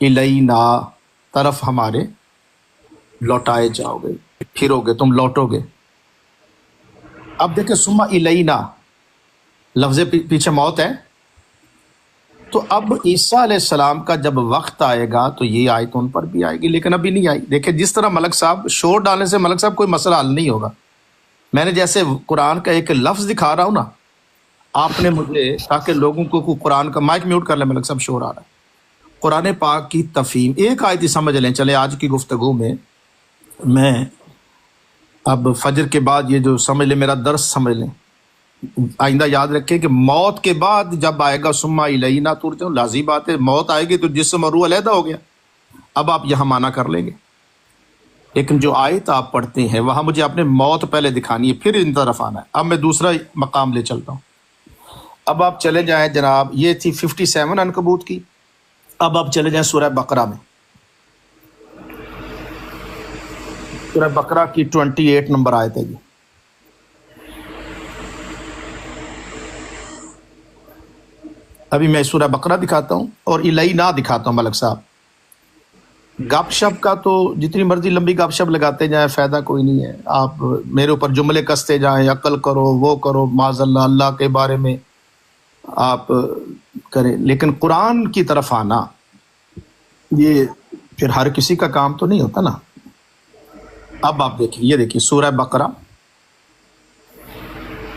الینا، طرف ہمارے لوٹائے جاؤ گے، پھرو گے، تم لوٹو گے۔ اب دیکھیں ثم الینا، لفظ پیچھے موت ہے، تو اب عیسیٰ علیہ السلام کا جب وقت آئے گا تو یہ آیت ان پر بھی آئے گی، لیکن ابھی نہیں آئی۔ دیکھیں جس طرح ملک صاحب شور ڈالنے سے ملک صاحب کوئی مسئلہ حل نہیں ہوگا۔ میں نے جیسے قرآن کا ایک لفظ دکھا رہا ہوں نا، آپ نے مجھے، تاکہ لوگوں کو قرآن کا، مائک میوٹ کر لیں ملک صاحب، شور آ رہا ہے، قرآن پاک کی تفہیم ایک آیت ہی سمجھ لیں۔ چلے آج کی گفتگو میں اب فجر کے بعد یہ جو سمجھ لیں، میرا درس سمجھ لیں، آئندہ یاد رکھیں کہ موت کے بعد جب آئے گا ثم الینا ترجعون، لازمی بات ہے، موت آئے گی تو جسم اور روح علیحدہ ہو گیا۔ اب آپ یہاں معنی کر لیں گے، لیکن جو آیت آپ پڑھتے ہیں وہاں مجھے اپنے موت پہلے دکھانی ہے، پھر ان طرف آنا ہے۔ اب میں دوسرا مقام لے چلتا ہوں۔ اب آپ چلے جائیں جناب، یہ تھی 57 عنکبوت کی۔ اب آپ چلے جائیں سورہ بقرہ میں، سورہ بقرہ کی 28 نمبر آیت ہے۔ ابھی میں سورہ بقرہ دکھاتا ہوں اور الینا دکھاتا ہوں ملک صاحب۔ گپ شپ کا تو جتنی مرضی لمبی گپ شپ لگاتے جائیں، فائدہ کوئی نہیں ہے۔ آپ میرے اوپر جملے کستے جائیں، عقل کرو، وہ کرو، معاذ اللہ، اللہ کے بارے میں آپ کریں، لیکن قرآن کی طرف آنا یہ پھر ہر کسی کا کام تو نہیں ہوتا نا۔ اب آپ دیکھیں، یہ دیکھیے سورہ بقرہ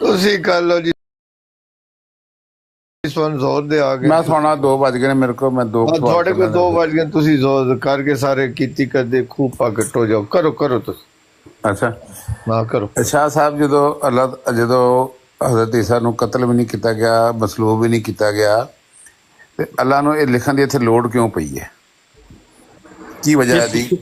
ਤੁਸੀਂ ਕਰ ਲਓ ਜੀ, ਇਸ ਵਨ ਜ਼ੋਰ ਦੇ ਆ ਗਏ। ਮੈਂ ਸੌਣਾ 2 ਵੱਜ ਗਏ ਨੇ ਮੇਰੇ ਕੋਲ, ਮੈਂ 2 ਸਵਾਲ ਤੁਹਾਡੇ ਕੋਲ ਕਰਨੇ 2 ਨੇ। ਵੱਜ ਗਏ, ਤੁਸੀਂ ਜ਼ੋਰ ਕਰਕੇ ਸਾਰੇ ਕੀਤੀ ਕਰਦੇ ਖੂਬ ਪਕਟੋ ਜਾਓ। ਕਰੋ ਤੁਸੀਂ। ਅੱਛਾ ਨਾ ਕਰੋ। ਸ਼ਾਹ ਸਾਹਿਬ ਜਦੋਂ ਹਜ਼ਰਤ ਈਸਾ ਨੂੰ ਕਤਲ ਵੀ ਨਹੀਂ ਕੀਤਾ ਗਿਆ, ਮਸਲੂਬ ਵੀ ਨਹੀਂ ਕੀਤਾ ਗਿਆ, ਤੇ ਅੱਲਾ ਨੂੰ ਇਹ ਲਿਖਣ ਦੀ ਇੱਥੇ ਲੋੜ ਕਿਉਂ ਪਈ ਹੈ? ਕੀ ਵਜ੍ਹਾ ਹੈ ਦੀ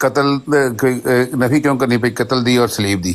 ਕਤਲ ਨਫੀ ਕਿਉਂ ਕਰਨੀ ਪਈ ਕਤਲ ਦੀ ਔਰ ਸਲੀਬ ਦੀ?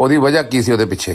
ਉਹਦੀ ਵਜ੍ਹਾ ਕੀ ਸੀ ਉਹਦੇ ਪਿੱਛੇ?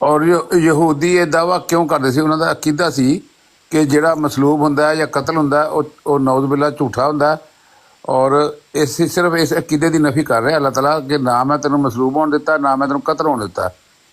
ਔਰ ਯਹੂਦੀ ਇਹ ਦਾਵਾ ਕਿਉਂ ਕਰਦੇ ਸੀ? ਉਹਨਾਂ ਦਾ ਅਕੀਦਾ ਸੀ ਕਿ ਜਿਹੜਾ ਮਸਲੂਬ ਹੁੰਦਾ ਹੈ ਜਾਂ ਕਤਲ ਹੁੰਦਾ ਹੈ ਉਹ ਨੌਜ਼ ਬਿਲਾ ਝੂਠਾ ਹੁੰਦਾ ਹੈ। ਔਰ ਸਿਰਫ ਇਸ ਅਕੀਦੇ ਦੀ ਨਫੀ ਕਰ ਰਿਹਾ ਅੱਲਾਹ ਤਾਲਾ ਕਿ ਨਾ ਮੈਂ ਤੈਨੂੰ ਮਸਲੂਬ ਹੋਣ ਦਿੱਤਾ, ਨਾ ਮੈਂ ਤੈਨੂੰ ਕਤਲ ਹੋਣ ਦਿੱਤਾ,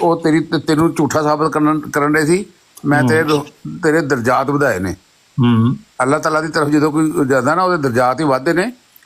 ਉਹ ਤੈਨੂੰ ਝੂਠਾ ਸਾਬਤ ਕਰਨ ਦੇ ਸੀ। ਮੈਂ ਤੇਰੇ ਦਰਜਾਤ ਵਧਾਏ ਨੇ। ਅੱਲਾਹ ਤਾਲਾ ਦੀ ਤਰਫ ਜਦੋਂ ਕੋਈ ਜਾਂਦਾ ਨਾ, ਉਹਦੇ ਦਰਜਾਤ ਹੀ ਵੱਧਦੇ ਨੇ,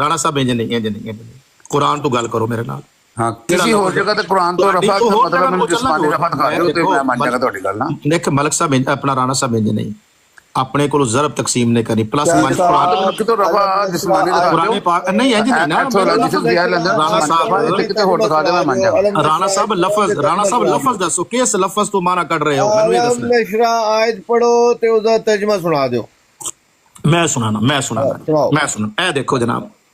ਰਾਣਾ ਸਾਹਿਬ ਇੰਜ ਨਹੀਂ ਕੁਰਾਨ ਤੋਂ ਗੱਲ ਕਰੋ ਮੇਰੇ ਨਾਲ। ਹਾਂ ਕਿਸੇ ਹੋਰ ਜਗ੍ਹਾ ਤੇ ਕੁਰਾਨ ਤੋਂ ਰਫਾ ਦਾ ਮਤਲਬ ਮੈਨੂੰ ਜਿਸਮਾਨੀ ਰਫਾ ਦਿਖਾ ਦਿਓ ਤੇ ਮੈਂ ਮੰਨ ਜਾਗਾ ਤੁਹਾਡੀ ਗੱਲ ਨਾ। ਦੇਖ ਮਲਕ ਸਾਹਿਬ ਆਪਣਾ ਰਾਣਾ ਸਾਹਿਬ ਇੰਜ ਨਹੀਂ, ਆਪਣੇ ਕੋਲ ਜ਼ਰਬ ਤਕਸੀਮ ਨੇ ਕਰੀ ਪਲੱਸ ਮਾਈਨਸ ਕੁਰਾਨ ਕਿਤੋਂ ਰਫਾ ਜਿਸਮਾਨੀ ਦਿਖਾ ਦਿਓ। ਕੁਰਾਨ ਪਾਕ ਨਹੀਂ ਇੰਜ ਨਹੀਂ ਨਾ ਰਾਣਾ ਸਾਹਿਬ ਕਿਤੇ ਹੋਰ ਦਿਖਾ ਦੇ ਮੈਂ ਮੰਨ ਜਾਗਾ। ਰਾਣਾ ਸਾਹਿਬ ਲਫ਼ਜ਼ ਦੱਸੋ ਕਿਸ ਲਫ਼ਜ਼ ਤੋਂ ਮਾਨਾ ਕੱਢ ਰਹੇ ਹੋ ਮੈਨੂੰ ਇਹ ਦੱਸੋ। ਨਸ਼ਰਾ ਆਇਤ ਪੜੋ ਤੇ ਉਹਦਾ ਤਰਜਮਾ ਸੁਣਾ ਦਿਓ। ਮੈਂ ਸੁਣਾ ਇਹ ਦੇਖੋ ਜਨਾਬ।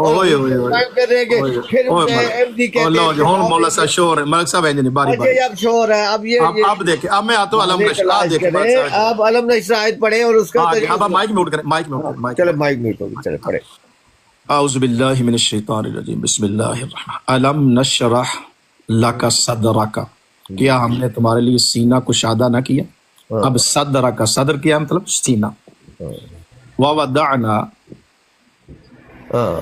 اور اوئے حجت اوئے اوئے قائم کر رہے ہیں کہ اوئے پھر اوئے ایم ڈی کہتے لو ہیں جی ہوں مولا صاحب شور ہے ملک صاحب انجنی باری اچھا باری یہ اب شور ہے، اب یہ اب دیکھیں اب میں آتا ہوں علم نشر آپ تلاش دیکھیں ملک کریں، صاحب آپ علم نشر آیت پڑھیں اور اس کا ہاں جی اب ترجمہ آپ مائک میوٹ کریں مائک میوٹ کریں مائک چلے میوٹ مائک میوٹ ہوگی، چلے پڑھیں۔ اعوذ باللہ من الشیطان الرجیم بسم اللہ الرحمن علم نشرح لک صدرک، کیا ہم نے تمہارے لیے سینہ کشادہ نہ کیا؟ اب صدرک صدر کیا مطلب سینہ، ووضعنا ہاں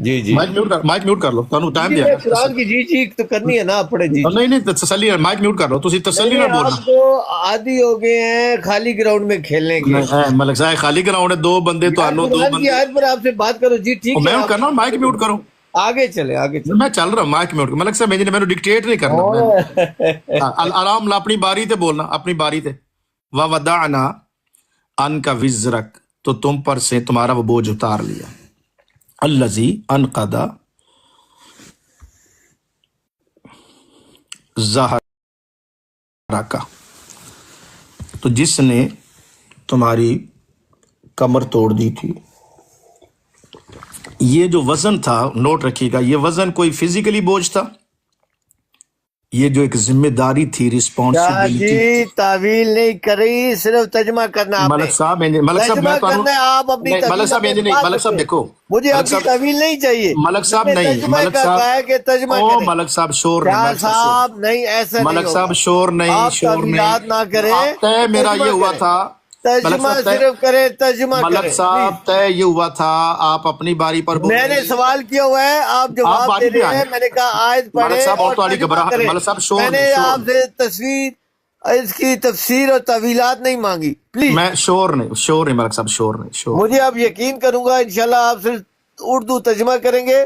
جی جی مائک میوٹ کر لو تانوں ٹائم جی دیا میں نا قرآن کی جی جی تو کرنی ہے نا، آپ پڑھے جی جی۔ نہیں تسلی مائک میوٹ کر لو تسی تسلی نہ بولنا آپ تو عادی ہو گئے ہیں خالی گراؤنڈ میں کھیلنے کے، ملک صاحب خالی گراؤنڈ ہے دو بندے تو آنو دو قرآن کی بندے آیت پر آپ سے بات کرو جی ٹھیک ہے، میں آپ کرنا مائک میوٹ کرو آگے چلے آگے چلے۔ میں چل رہا ہوں مائک میوٹ ملک صاحب میں نے ڈکٹیٹ نہیں کرنا آرام اپنی باری تے بولنا اپنی باری تے وَوَضَعْنَا عَنْكَ وِزْرَكَ تو تم پر سے تمہارا وہ بوجھ اتار لیا، الَّذِي أَنْقَضَ ظَهْرَكَ تو جس نے تمہاری کمر توڑ دی تھی۔ یہ جو وزن تھا نوٹ رکھیے گا، یہ وزن کوئی فزیکلی بوجھ تھا، یہ جو ایک ذمہ داری تھی کیا رسپانسبلٹی جی تعویل نہیں کری، صرف ترجمہ کرنا آپ نے، ملک صاحب ملک صاحب ترجمہ میں کرنا ہے آپ اپنی نہیں ملک تعویل صاحب اپنے نہیں پاس ملک صاحب رکھیں۔ دیکھو مجھے آپ ملک کی صاحب تعویل نہیں چاہیے، ملک صاحب میں نے نہیں ترجمہ ملک کا صاحب کہا ہے کہ ترجمہ او کریں۔ ملک صاحب شور نہیں کیا ملک صاحب صاحب نہیں ایسا نہیں ملک ہوگا، صاحب شور نہیں آپ شور نہیں تعویلات نہ کریں، آپ طے میرا ترجمہ یہ ہوا کریں، تھا ملک ترجمہ صاحب صرف کریں، ترجمہ ملک کریں صاحب پلیز۔ طے یہ ہوا تھا آپ اپنی باری پر میں بولیں نے گے سوال کیا ہوا ہے، آپ جواب باری دے پہ رہے آئیں ہیں، میں نے کہا آیت ملک پڑھیں صاحب اور اور تمہاری ترجمہ گھبراہٹ کریں۔ ملک صاحب شور میں نے نہیں شور آپ سے تصویر اس کی تفسیر اور تعویلات نہیں مانگی پلیز۔ میں شور نہیں ملک صاحب شور نہیں شور مجھے آپ یقین کروں گا انشاءاللہ آپ سے اردو ترجمہ کریں گے،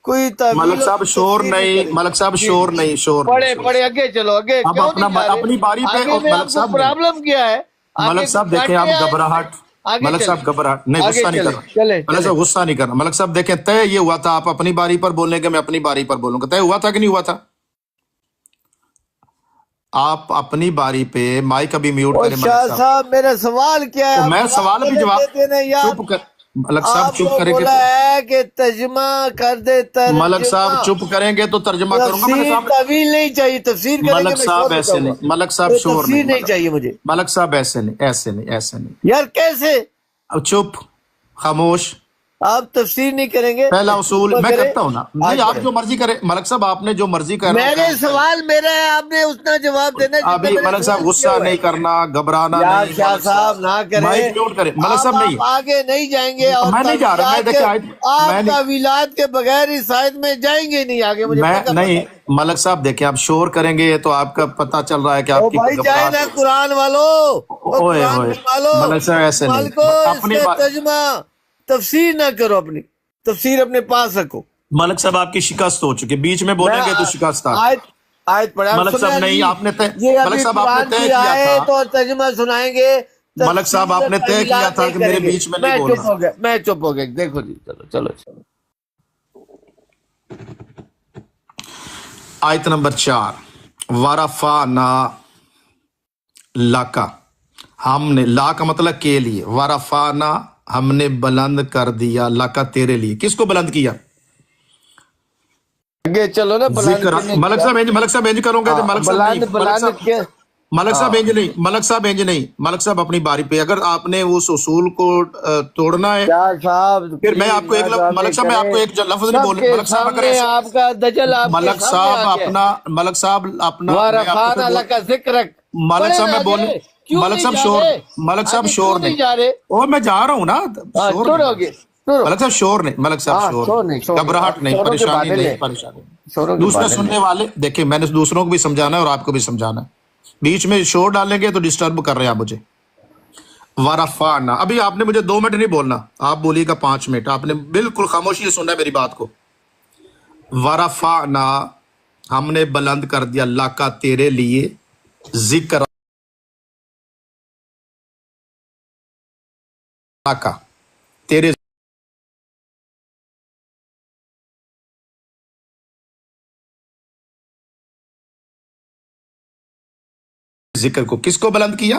کوئی تعویل ملک اور صاحب شور تفسیر نہیں کریں گے۔ ملک صاحب جی شور جی نہیں شور پڑھے نہیں پڑھے آگے چلو، آگے اب کیوں نہیں جا رہے؟ اپنی باری پہ آگے اور میں ملک آپ کو صاحب پرابلم کیا ہے؟ آگے ملک صاحب دیکھیں آپ کاٹے ہیں؟ گھبراہٹ آگے ملک چلیں، صاحب گھبراہٹ نہیں آگے غصہ نہیں چلیں، کرنا چلیں ملک چلیں۔ صاحب غصہ نہیں کرنا ملک صاحب دیکھیں طے یہ ہوا تھا آپ اپنی باری پر بولنے کے میں اپنی باری پر بولوں گا طے ہوا تھا کہ نہیں ہوا تھا آپ اپنی باری پہ مائک ابھی میوٹ اور کریں ملک شاہ صاحب صاحب میرا سوال کیا ہے؟ تو آپ میں جواب سوال بھی دینے جواب دیتے ہیں یار، چپ کر ملک صاحب آپ چپ کو کریں گے بولا ہے کہ ترجمہ کر دے، ملک صاحب ترجمہ چپ کریں گے تو ترجمہ کروں گا میرے تفسیر سامنے تعویل نہیں چاہیے، تفسیر کریں گے ملک میں شور صاحب ایسے بتاؤں گا، نہیں ملک صاحب شور تفسیر نہیں نہیں چاہیے مجھے۔ ملک صاحب ایسے نہیں ایسے نہیں یار کیسے اب چپ خاموش آپ تفسیر نہیں کریں گے؟ پہلا اصول ترجمہ میں کریں، کرتا ہوں نا نہیں آج آپ پڑھیں۔ جو مرضی کریں ملک صاحب آپ نے جو مرضی کرنا میں نے سوال میرا ہے، آپ نے اتنا جواب دینا ہے جتنا ابھی میں نے ملک صاحب سوال کیا غصہ ہوا ہے۔ نہیں کرنا گھبرانا یار نہیں شاہ ملک صاحب نہ مائک کریں، میوٹ کریں ملک صاحب نہیں آپ آگے نہیں جائیں گے اور میں نہیں جا رہا میں دیکھیں آپ میں نہیں تعویلات کے بغیر اس آیت میں جائیں گے نہیں آگے، مجھے میں پتہ نہیں ملک صاحب دیکھیں آپ شور کریں گے تو آپ کا پتہ چل رہا ہے کہ او آپ کی بھائی جائے گھبراہٹ نا ہو قرآن والو، او اوئے قرآن ہوئے والو، ملک صاحب ایسے نہیں مالکو اس اپنی کا بات ترجمہ تفسیر نہ کرو، اپنی تفسیر اپنے پاس رکھو۔ ملک صاحب آپ کی شکست ہو چکی بیچ میں بولیں گے تو شکست آ آیت پڑھا ملک صاحب سنیں نہیں جی، آپ نے یہ ملک ابھی صاحب آپ نے قرآن طے کی کیا تھا آیت اور ترجمہ سنائیں گے، ملک صاحب تفسیر آپ اور نے طے کیا تعویلات تھا نہیں کہ میرے کریں گے۔ بیچ میں میں نہیں چپ بولنا ہو گیا، دیکھو جی، چلو آیت نمبر 4 ورفعنا لکا ہم نے لا کا مطلب کے لیے ورفعنا ہم نے بلند کر دیا لکا تیرے لیے کس کو بلند کیا آگے چلو نا، بلند ذکر کنے ملک صاحب انج کروں گے تو ملک صاحب نہیں بلند کے ملک صاحب انج نہیں ملک صاحب اپنی باری پہ اگر آپ نے اس اصول کو توڑنا ہے کیا صاحب، پھر میں آپ کو ایک ملک صاحب میں آپ کو ایک لفظ نہیں سب بولنے کے ملک صاحب اگر سامنے ایسے آپ کا دجل آپ کے ملک سامنے آ صاحب گیا، اپنا میں آپ کو وَرَفَعْنَا پھر لَكَ ذِكْرَكَ ملک صاحب میں آگے بولنے کیوں ملک نہیں صاحب جا شور رہے؟ ملک صاحب آگے شور کیوں نہیں جا رہے؟ او میں جا رہا ہوں نا ہاں شور چھوڑو نہیں گے، چھوڑو، ملک صاحب شور نہیں ملک صاحب ہاں شور شور نہیں نہیں، گھبراہٹ نہیں شوروں کے پریشانی بہانے نہیں لیں، پریشانی شوروں کے دوسرے بہانے سننے لیں۔ والے دیکھیں میں نے دوسروں کو بھی سمجھانا ہے اور آپ کو بھی سمجھانا ہے بیچ میں شور ڈالیں گے تو ڈسٹرب کر رہے ہیں آپ مجھے ورفعنا ابھی آپ نے مجھے 2 منٹ نہیں بولنا آپ بولیے گا 5 منٹ آپ نے بالکل خاموشی سے سننا ہے میری بات کو ورفعنا ہم نے بلند کر دیا اللہ کا تیرے لیے ذکر کا تیرے ذکر کو کس کو بلند کیا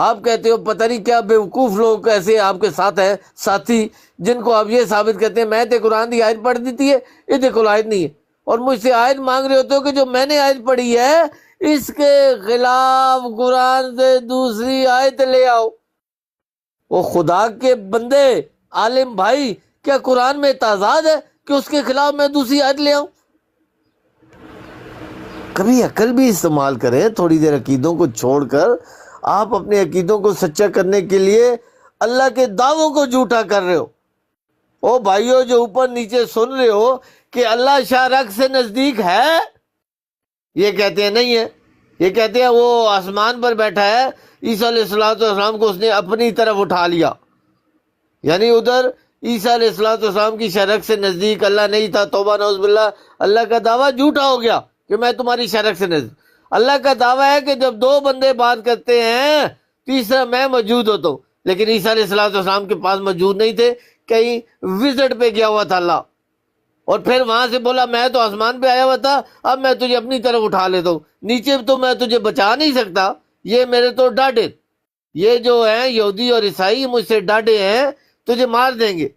آپ کہتے ہو پتہ نہیں کیا بیوقوف لوگ ایسے آپ کے ساتھ ہیں ساتھی، جن کو آپ یہ ثابت کرتے ہیں میں تے قرآن کی آیت پڑھ دیتی ہے، یہ تے کوئی آیت نہیں ہے، اور مجھ سے آیت مانگ رہے ہوتے ہو کہ جو میں نے آیت پڑھی ہے اس کے خلاف قرآن سے دوسری آیت لے آؤ۔ وہ خدا کے بندے، عالم بھائی، کیا قرآن میں تضاد ہے کہ اس کے خلاف میں دوسری آیت لے آؤں؟ کبھی عقل بھی استعمال کریں، تھوڑی دیر عقیدوں کو چھوڑ کر آپ اپنے عقیدوں کو سچا کرنے کے لیے اللہ کے دعووں کو جھوٹا کر رہے ہو۔ او بھائیو جو اوپر نیچے سن رہے ہو کہ اللہ شاہ رگ سے نزدیک ہے، یہ کہتے ہیں نہیں ہے، یہ کہتے ہیں وہ آسمان پر بیٹھا ہے، عیسیٰ علیہ السلام کو اس نے اپنی طرف اٹھا لیا، یعنی ادھر عیسیٰ علیہ السلام کی شرک سے نزدیک اللہ نہیں تھا۔ توبہ نعوذ باللہ، اللہ کا دعویٰ جھوٹا ہو گیا کہ میں تمہاری شرک سے نزدیک۔ اللہ کا دعویٰ ہے کہ جب دو بندے بات کرتے ہیں تیسرا میں موجود ہوتا ہوں، لیکن عیسیٰ علیہ السلام کے پاس موجود نہیں تھے، کہیں وزٹ پہ گیا ہوا تھا اللہ، اور پھر وہاں سے بولا میں تو آسمان پہ آیا ہوا تھا، اب میں تجھے اپنی طرف اٹھا لیتا ہوں، نیچے تو میں تجھے بچا نہیں سکتا، یہ میرے تو ڈاڈے، یہ جو ہیں یہودی اور عیسائی مجھ سے ڈاڈے ہیں، تجھے مار دیں گے،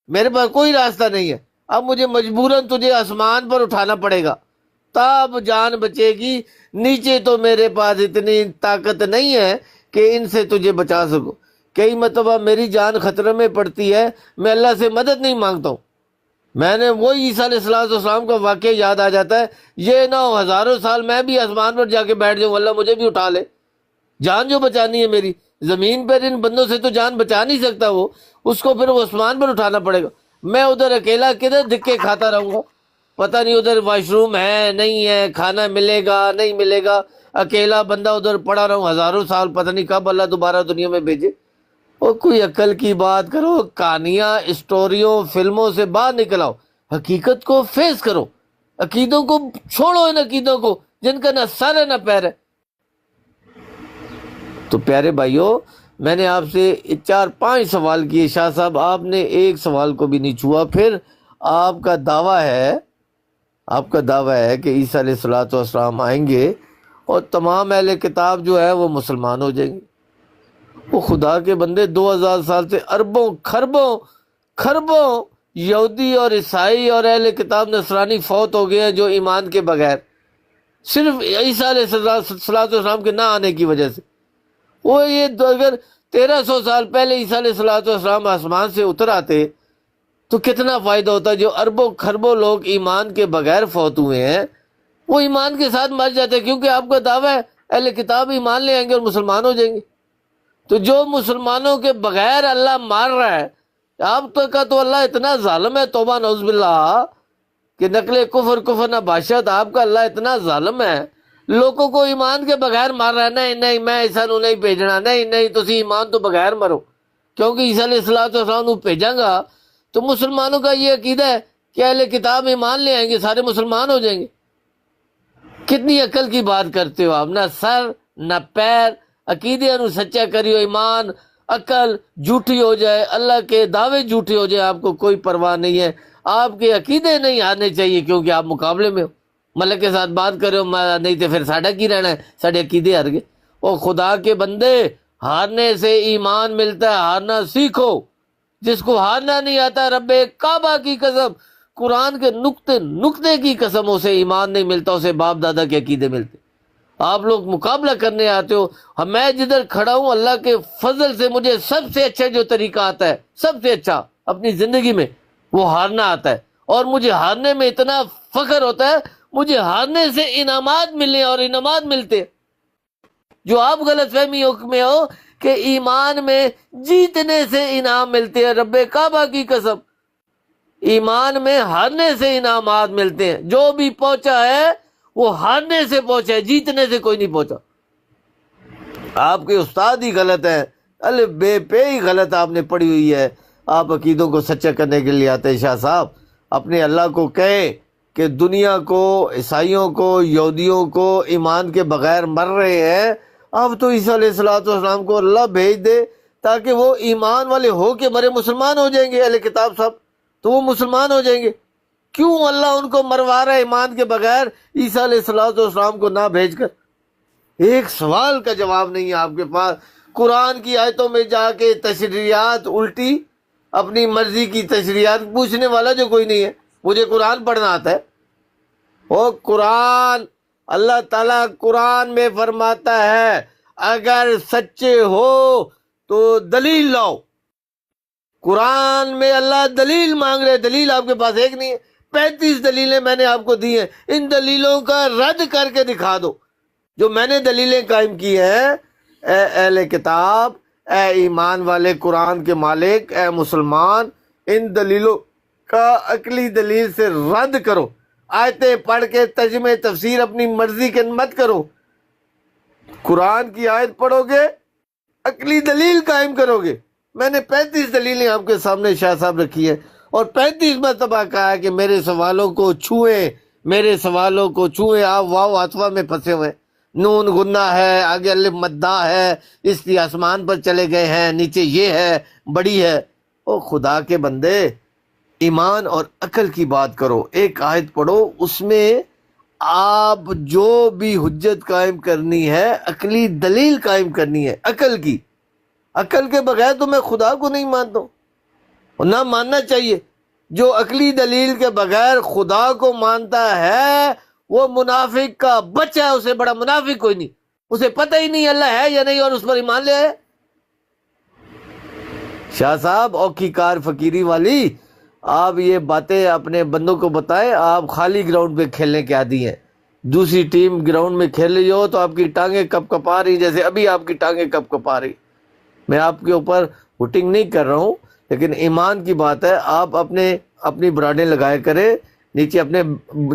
میرے پاس کوئی راستہ نہیں ہے، اب مجھے مجبوراً تجھے آسمان پر اٹھانا پڑے گا تب جان بچے گی، نیچے تو میرے پاس اتنی طاقت نہیں ہے کہ ان سے تجھے بچا سکو۔ کئی مرتبہ میری جان خطرے میں پڑتی ہے، میں اللہ سے مدد نہیں مانگتا ہوں، میں نے وہی عیسیٰ علیہ السلام کا واقعہ یاد آ جاتا ہے، یہ نہ ہو ہزاروں سال میں بھی آسمان پر جا کے بیٹھ جاؤں اللہ مجھے بھی اٹھا لے، جان جو بچانی ہے میری، زمین پر ان بندوں سے تو جان بچا نہیں سکتا وہ، اس کو پھر وہ آسمان پر اٹھانا پڑے گا، میں ادھر اکیلا کدھر دھکے کھاتا رہوں گا، پتہ نہیں ادھر واش روم ہے نہیں ہے، کھانا ملے گا نہیں ملے گا، اکیلا بندہ ادھر پڑا رہوں ہزاروں سال، پتہ نہیں کب اللہ دوبارہ دنیا میں بھیجے۔ اور کوئی عقل کی بات کرو، کہانیاں اسٹوریوں فلموں سے باہر نکل آؤ، حقیقت کو فیس کرو، عقیدوں کو چھوڑو، ان عقیدوں کو جن کا نہ سر ہے نہ پیر ہے۔ تو پیارے بھائیوں، میں نے آپ سے 4-5 سوال کیے، شاہ صاحب آپ نے ایک سوال کو بھی نہیں چھوا، پھر آپ کا دعویٰ ہے کہ عیسیٰ علیہ السلام آئیں گے اور تمام اہل کتاب جو ہے وہ مسلمان ہو جائیں گے۔ وہ خدا کے بندے 2000 سال سے اربوں خربوں یہودی اور عیسائی اور اہل کتاب نصرانی فوت ہو گئے ہیں جو ایمان کے بغیر، صرف عیسیٰ علیہ السلام کے نہ آنے کی وجہ سے۔ وہ یہ اگر 1300 سال پہلے عیسیٰ علیہ السلام آسمان سے اتر آتے تو کتنا فائدہ ہوتا، جو اربوں خربوں لوگ ایمان کے بغیر فوت ہوئے ہیں وہ ایمان کے ساتھ مر جاتے، کیونکہ آپ کا دعویٰ ہے اہل کتاب ایمان لے آئیں گے اور مسلمان ہو جائیں گے۔ تو جو مسلمانوں کے بغیر اللہ مار رہا ہے، آپ کا تو اللہ اتنا ظالم ہے، توبہ نعوذ باللہ، کہ نقل کفر نہ باشد، آپ کا اللہ اتنا ظالم ہے، لوگوں کو ایمان کے بغیر مار رہا ہے، نہیں میں عیسیٰ نو نہیں بھیجنا، نہیں تسی ایمان تو بغیر مرو، کیونکہ عیسیٰ علیہ السلام نو بھیجاں گا تو مسلمانوں کا یہ عقیدہ ہے کہ اہل کتاب ایمان لے آئیں گے، سارے مسلمان ہو جائیں گے۔ کتنی عقل کی بات کرتے ہو آپ، نہ سر نہ پیر، عقیدے نو سچا کریو، ایمان عقل جھوٹی ہو جائے، اللہ کے دعوے جھوٹے ہو جائے، آپ کو کوئی پرواہ نہیں ہے، آپ کے عقیدے نہیں آنے چاہیے کیونکہ آپ مقابلے میں ہو، ملک کے ساتھ بات کرے ہو، نہیں تو پھر ساڈا کی رہنا ہے، ساڈے عقیدے ہار گئے۔ اور خدا کے بندے، ہارنے سے ایمان ملتا ہے، ہارنا سیکھو، جس کو ہارنا نہیں آتا، رب کعبہ کی قسم، قرآن کے نقطے کی قسم، اسے ایمان نہیں ملتا، اسے باپ دادا کے عقیدے ملتے۔ آپ لوگ مقابلہ کرنے آتے ہو، میں جدھر کھڑا ہوں اللہ کے فضل سے مجھے سب سے اچھا جو طریقہ آتا ہے، سب سے اچھا اپنی زندگی میں، وہ ہارنا آتا ہے، اور مجھے ہارنے میں اتنا فخر ہوتا ہے، مجھے ہارنے سے انعامات ملے اور انعامات ملتے ہیں۔ جو آپ غلط فہمی میں ہو کہ ایمان میں جیتنے سے انعام ملتے ہیں، رب کعبہ کی قسم، ایمان میں ہارنے سے انعامات ملتے ہیں، جو بھی پہنچا ہے وہ ہارنے سے پہنچا ہے، جیتنے سے کوئی نہیں پہنچا۔ آپ کے استاد ہی غلط ہیں، الف بے پہ ہی غلط آپ نے پڑھی ہوئی ہے، آپ عقیدوں کو سچا کرنے کے لیے آتے ہیں۔ شاہ صاحب اپنے اللہ کو کہیں کہ دنیا کو، عیسائیوں کو، یہودیوں کو ایمان کے بغیر مر رہے ہیں، اب تو عیسیٰ علیہ السلام کو اللہ بھیج دے تاکہ وہ ایمان والے ہو کے مرے، مسلمان ہو جائیں گے اہل کتاب صاحب، تو وہ مسلمان ہو جائیں گے۔ کیوں اللہ ان کو مروا رہا ہے ایمان کے بغیر، عیسیٰ علیہ السلام کو نہ بھیج کر؟ ایک سوال کا جواب نہیں ہے آپ کے پاس. قرآن کی آیتوں میں جا کے تشریحات الٹی، اپنی مرضی کی تشریحات، پوچھنے والا جو کوئی نہیں ہے. مجھے قرآن پڑھنا آتا ہے. وہ قرآن، اللہ تعالیٰ قرآن میں فرماتا ہے اگر سچے ہو تو دلیل لاؤ. قرآن میں اللہ دلیل مانگ رہے، دلیل آپ کے پاس ایک نہیں ہے. 35 دلیلیں میں نے آپ کو دی ہیں، ان دلیلوں کا رد کر کے دکھا دو. جو میں نے دلیلیں قائم کی ہیں، اے اہل کتاب، اے ایمان والے قرآن کے مالک، اے مسلمان، ان دلیلوں کا عقلی دلیل سے رد کرو. آیتیں پڑھ کے ترجمے تفسیر اپنی مرضی کے مت کرو. قرآن کی آیت پڑھو گے، عقلی دلیل قائم کرو گے. میں نے 35 دلیلیں آپ کے سامنے شاہ صاحب رکھی ہے، اور 35 مرتبہ کہا ہے کہ میرے سوالوں کو چھوئیں، میرے سوالوں کو چھوئیں. آپ واو عطفہ میں پھنسے ہوئے، نون غنہ ہے، آگے الف مدہ ہے، اس لیے آسمان پر چلے گئے ہیں، نیچے یہ ہے، بڑی ہے. او خدا کے بندے، ایمان اور عقل کی بات کرو. ایک آیت پڑھو، اس میں آپ جو بھی حجت قائم کرنی ہے، عقلی دلیل قائم کرنی ہے عقل کی. عقل کے بغیر تو میں خدا کو نہیں مانتا ہوں، اور نہ ماننا چاہیے. جو عقلی دلیل کے بغیر خدا کو مانتا ہے وہ منافق کا بچہ ہے. اسے بڑا منافق کوئی نہیں، اسے پتہ ہی نہیں اللہ ہے یا نہیں، اور اس پر ایمان لے آئے. شاہ صاحب اوکھی کار فقیری والی، آپ یہ باتیں اپنے بندوں کو بتائیں. آپ خالی گراؤنڈ پہ کھیلنے کے عادی ہیں. دوسری ٹیم گراؤنڈ میں کھیل رہی ہو تو آپ کی ٹانگیں کپ کپا رہی، جیسے ابھی آپ کی ٹانگیں کپ کپا رہی. میں آپ کے اوپر ہوٹنگ نہیں کر رہا ہوں، لیکن ایمان کی بات ہے. آپ اپنی براڈیں لگائے کرے، نیچے اپنے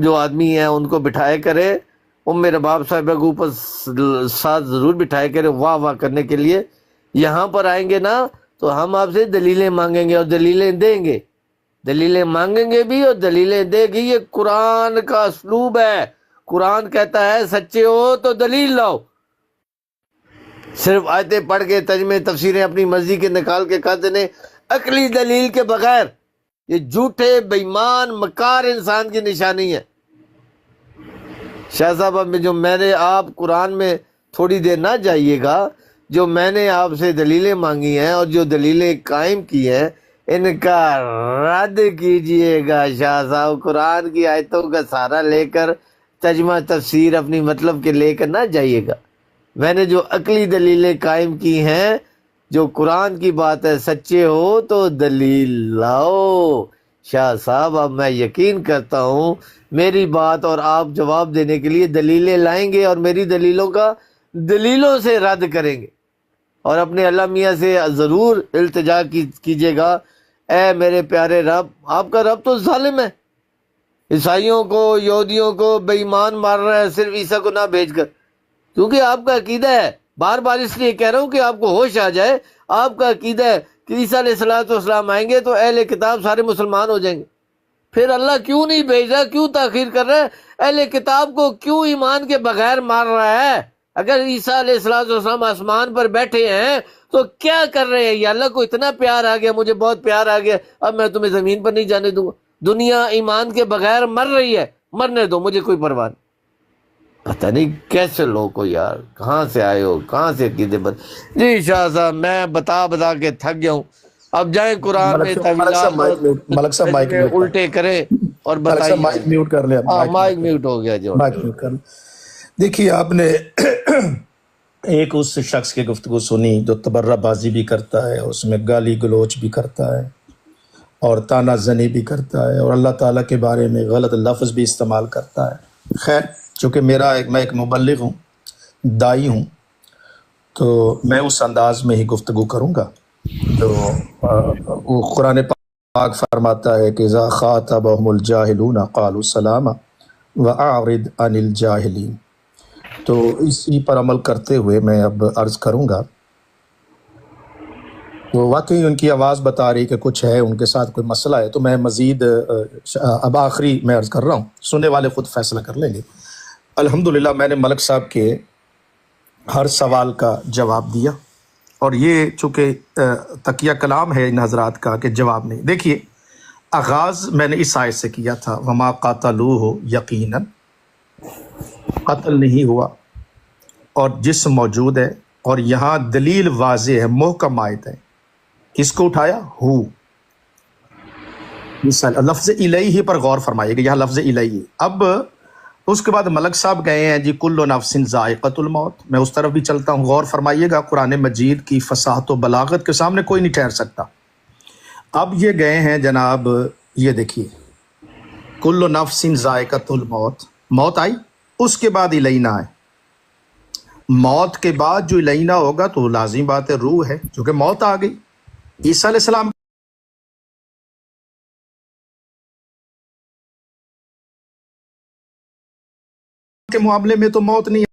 جو آدمی ہیں ان کو بٹھائے کرے. میرے باپ صاحبہ کو اوپر ساتھ ضرور بٹھائے کرے واہ واہ کرنے کے لیے. یہاں پر آئیں گے نا تو ہم آپ سے دلیلیں مانگیں گے اور دلیلیں دیں گے. دلیلیں مانگیں گے بھی اور دلیلیں دے گی. یہ قرآن کا اسلوب ہے. قرآن کہتا ہے سچے ہو تو دلیل لاؤ. صرف آیتیں پڑھ کے ترجمے تفسیریں اپنی مرضی کے نکال کے کہہ دینے عقلی دلیل کے بغیر، یہ جھوٹے بےمان مکار انسان کی نشانی ہے. شاہ صاحب اب جو میں نے آپ قرآن میں تھوڑی دیر نہ جائیے گا. جو میں نے آپ سے دلیلیں مانگی ہیں اور جو دلیلیں قائم کی ہیں ان کا رد کیجئے گا. شاہ صاحب قرآن کی آیتوں کا سہارا لے کر ترجمہ تفسیر اپنی مطلب کے لے کر نہ جائیے گا. میں نے جو عقلی دلیلیں قائم کی ہیں، جو قرآن کی بات ہے سچے ہو تو دلیل لاؤ. شاہ صاحب اب میں یقین کرتا ہوں میری بات اور آپ جواب دینے کے لیے دلیلیں لائیں گے اور میری دلیلوں کا دلیلوں سے رد کریں گے. اور اپنے اللہ میاں سے ضرور التجا کیجیے گا، اے میرے پیارے رب، آپ کا رب تو ظالم ہے. عیسائیوں کو، یہودیوں کو بے ایمان مار رہا ہے صرف عیسیٰ کو نہ بھیج کر. کیونکہ آپ کا عقیدہ ہے، بار بار اس لیے کہہ رہا ہوں کہ آپ کو ہوش آ جائے. آپ کا عقیدہ ہے کہ عیسیٰ علیہ السلام آئیں گے تو اہل کتاب سارے مسلمان ہو جائیں گے. پھر اللہ کیوں نہیں بھیج رہا، کیوں تاخیر کر رہا ہے؟ اہل کتاب کو کیوں ایمان کے بغیر مار رہا ہے؟ اگر عیسیٰ علیہ السلام آسمان پر بیٹھے ہیں تو کیا کر رہے ہیں؟ یا اللہ کو اتنا پیار آ گیا، مجھے بہت پیار آ گیا، اب میں تمہیں زمین پر نہیں جانے دوں گا. دنیا ایمان کے بغیر مر رہی ہے، مرنے دو، مجھے کوئی پرواہ نہیں. پتہ نہیں کیسے لوگ کو یار، کہاں سے آئے ہو، کہاں سے عقیدے بن. جی شاہ صاحب میں بتا کے تھک گیا ہوں. اب جائیں قرآن میں ملک صاحب مائک الٹے کریں اور بتائیے. مائک میوٹ کر لیں. مائک میوٹ ہو گیا جو. مائک میوٹ کر لیں. دیکھیے آپ نے ایک اس شخص کی گفتگو سنی جو تبرہ بازی بھی کرتا ہے، اس میں گالی گلوچ بھی کرتا ہے اور تانا زنی بھی کرتا ہے اور اللہ تعالیٰ کے بارے میں غلط لفظ بھی استعمال کرتا ہے. خیر چونکہ میں ایک مبلغ ہوں، دائی ہوں، تو میں اس انداز میں ہی گفتگو کروں گا. تو وہ قرآن پاک فرماتا ہے کہ اذا خاطبهم الجاہلون قالوا سلاما واعرض عن الجاہلین. تو اسی پر عمل کرتے ہوئے میں اب عرض کروں گا. تو واقعی ان کی آواز بتا رہی کہ کچھ ہے، ان کے ساتھ کوئی مسئلہ ہے. تو میں مزید اب آخری میں عرض کر رہا ہوں، سننے والے خود فیصلہ کر لیں گے. الحمدللہ میں نے ملک صاحب کے ہر سوال کا جواب دیا، اور یہ چونکہ تقیہ کلام ہے ان حضرات کا کہ جواب نہیں. دیکھیے آغاز میں نے اس آیت سے کیا تھا، وما قاتلوہ یقیناً، قتل نہیں ہوا اور جسم موجود ہے، اور یہاں دلیل واضح ہے، محکم آیت ہے. کس کو اٹھایا؟ ہو. لفظ الیہ پر غور فرمائیے گا، یہاں لفظ الیہ. اب اس کے بعد ملک صاحب گئے ہیں جی کل نفس ذائقۃ الموت. میں اس طرف بھی چلتا ہوں، غور فرمائیے گا. قرآن مجید کی فصاحت و بلاغت کے سامنے کوئی نہیں ٹھہر سکتا. اب یہ گئے ہیں جناب، یہ دیکھیے کل نفس ذائقۃ الموت، موت آئی، اس کے بعد الینا ہے. موت کے بعد جو الینا ہوگا تو لازم بات ہے روح ہے، چونکہ موت آ گئی. عیسیٰ علیہ السلام کے معاملے میں تو موت نہیں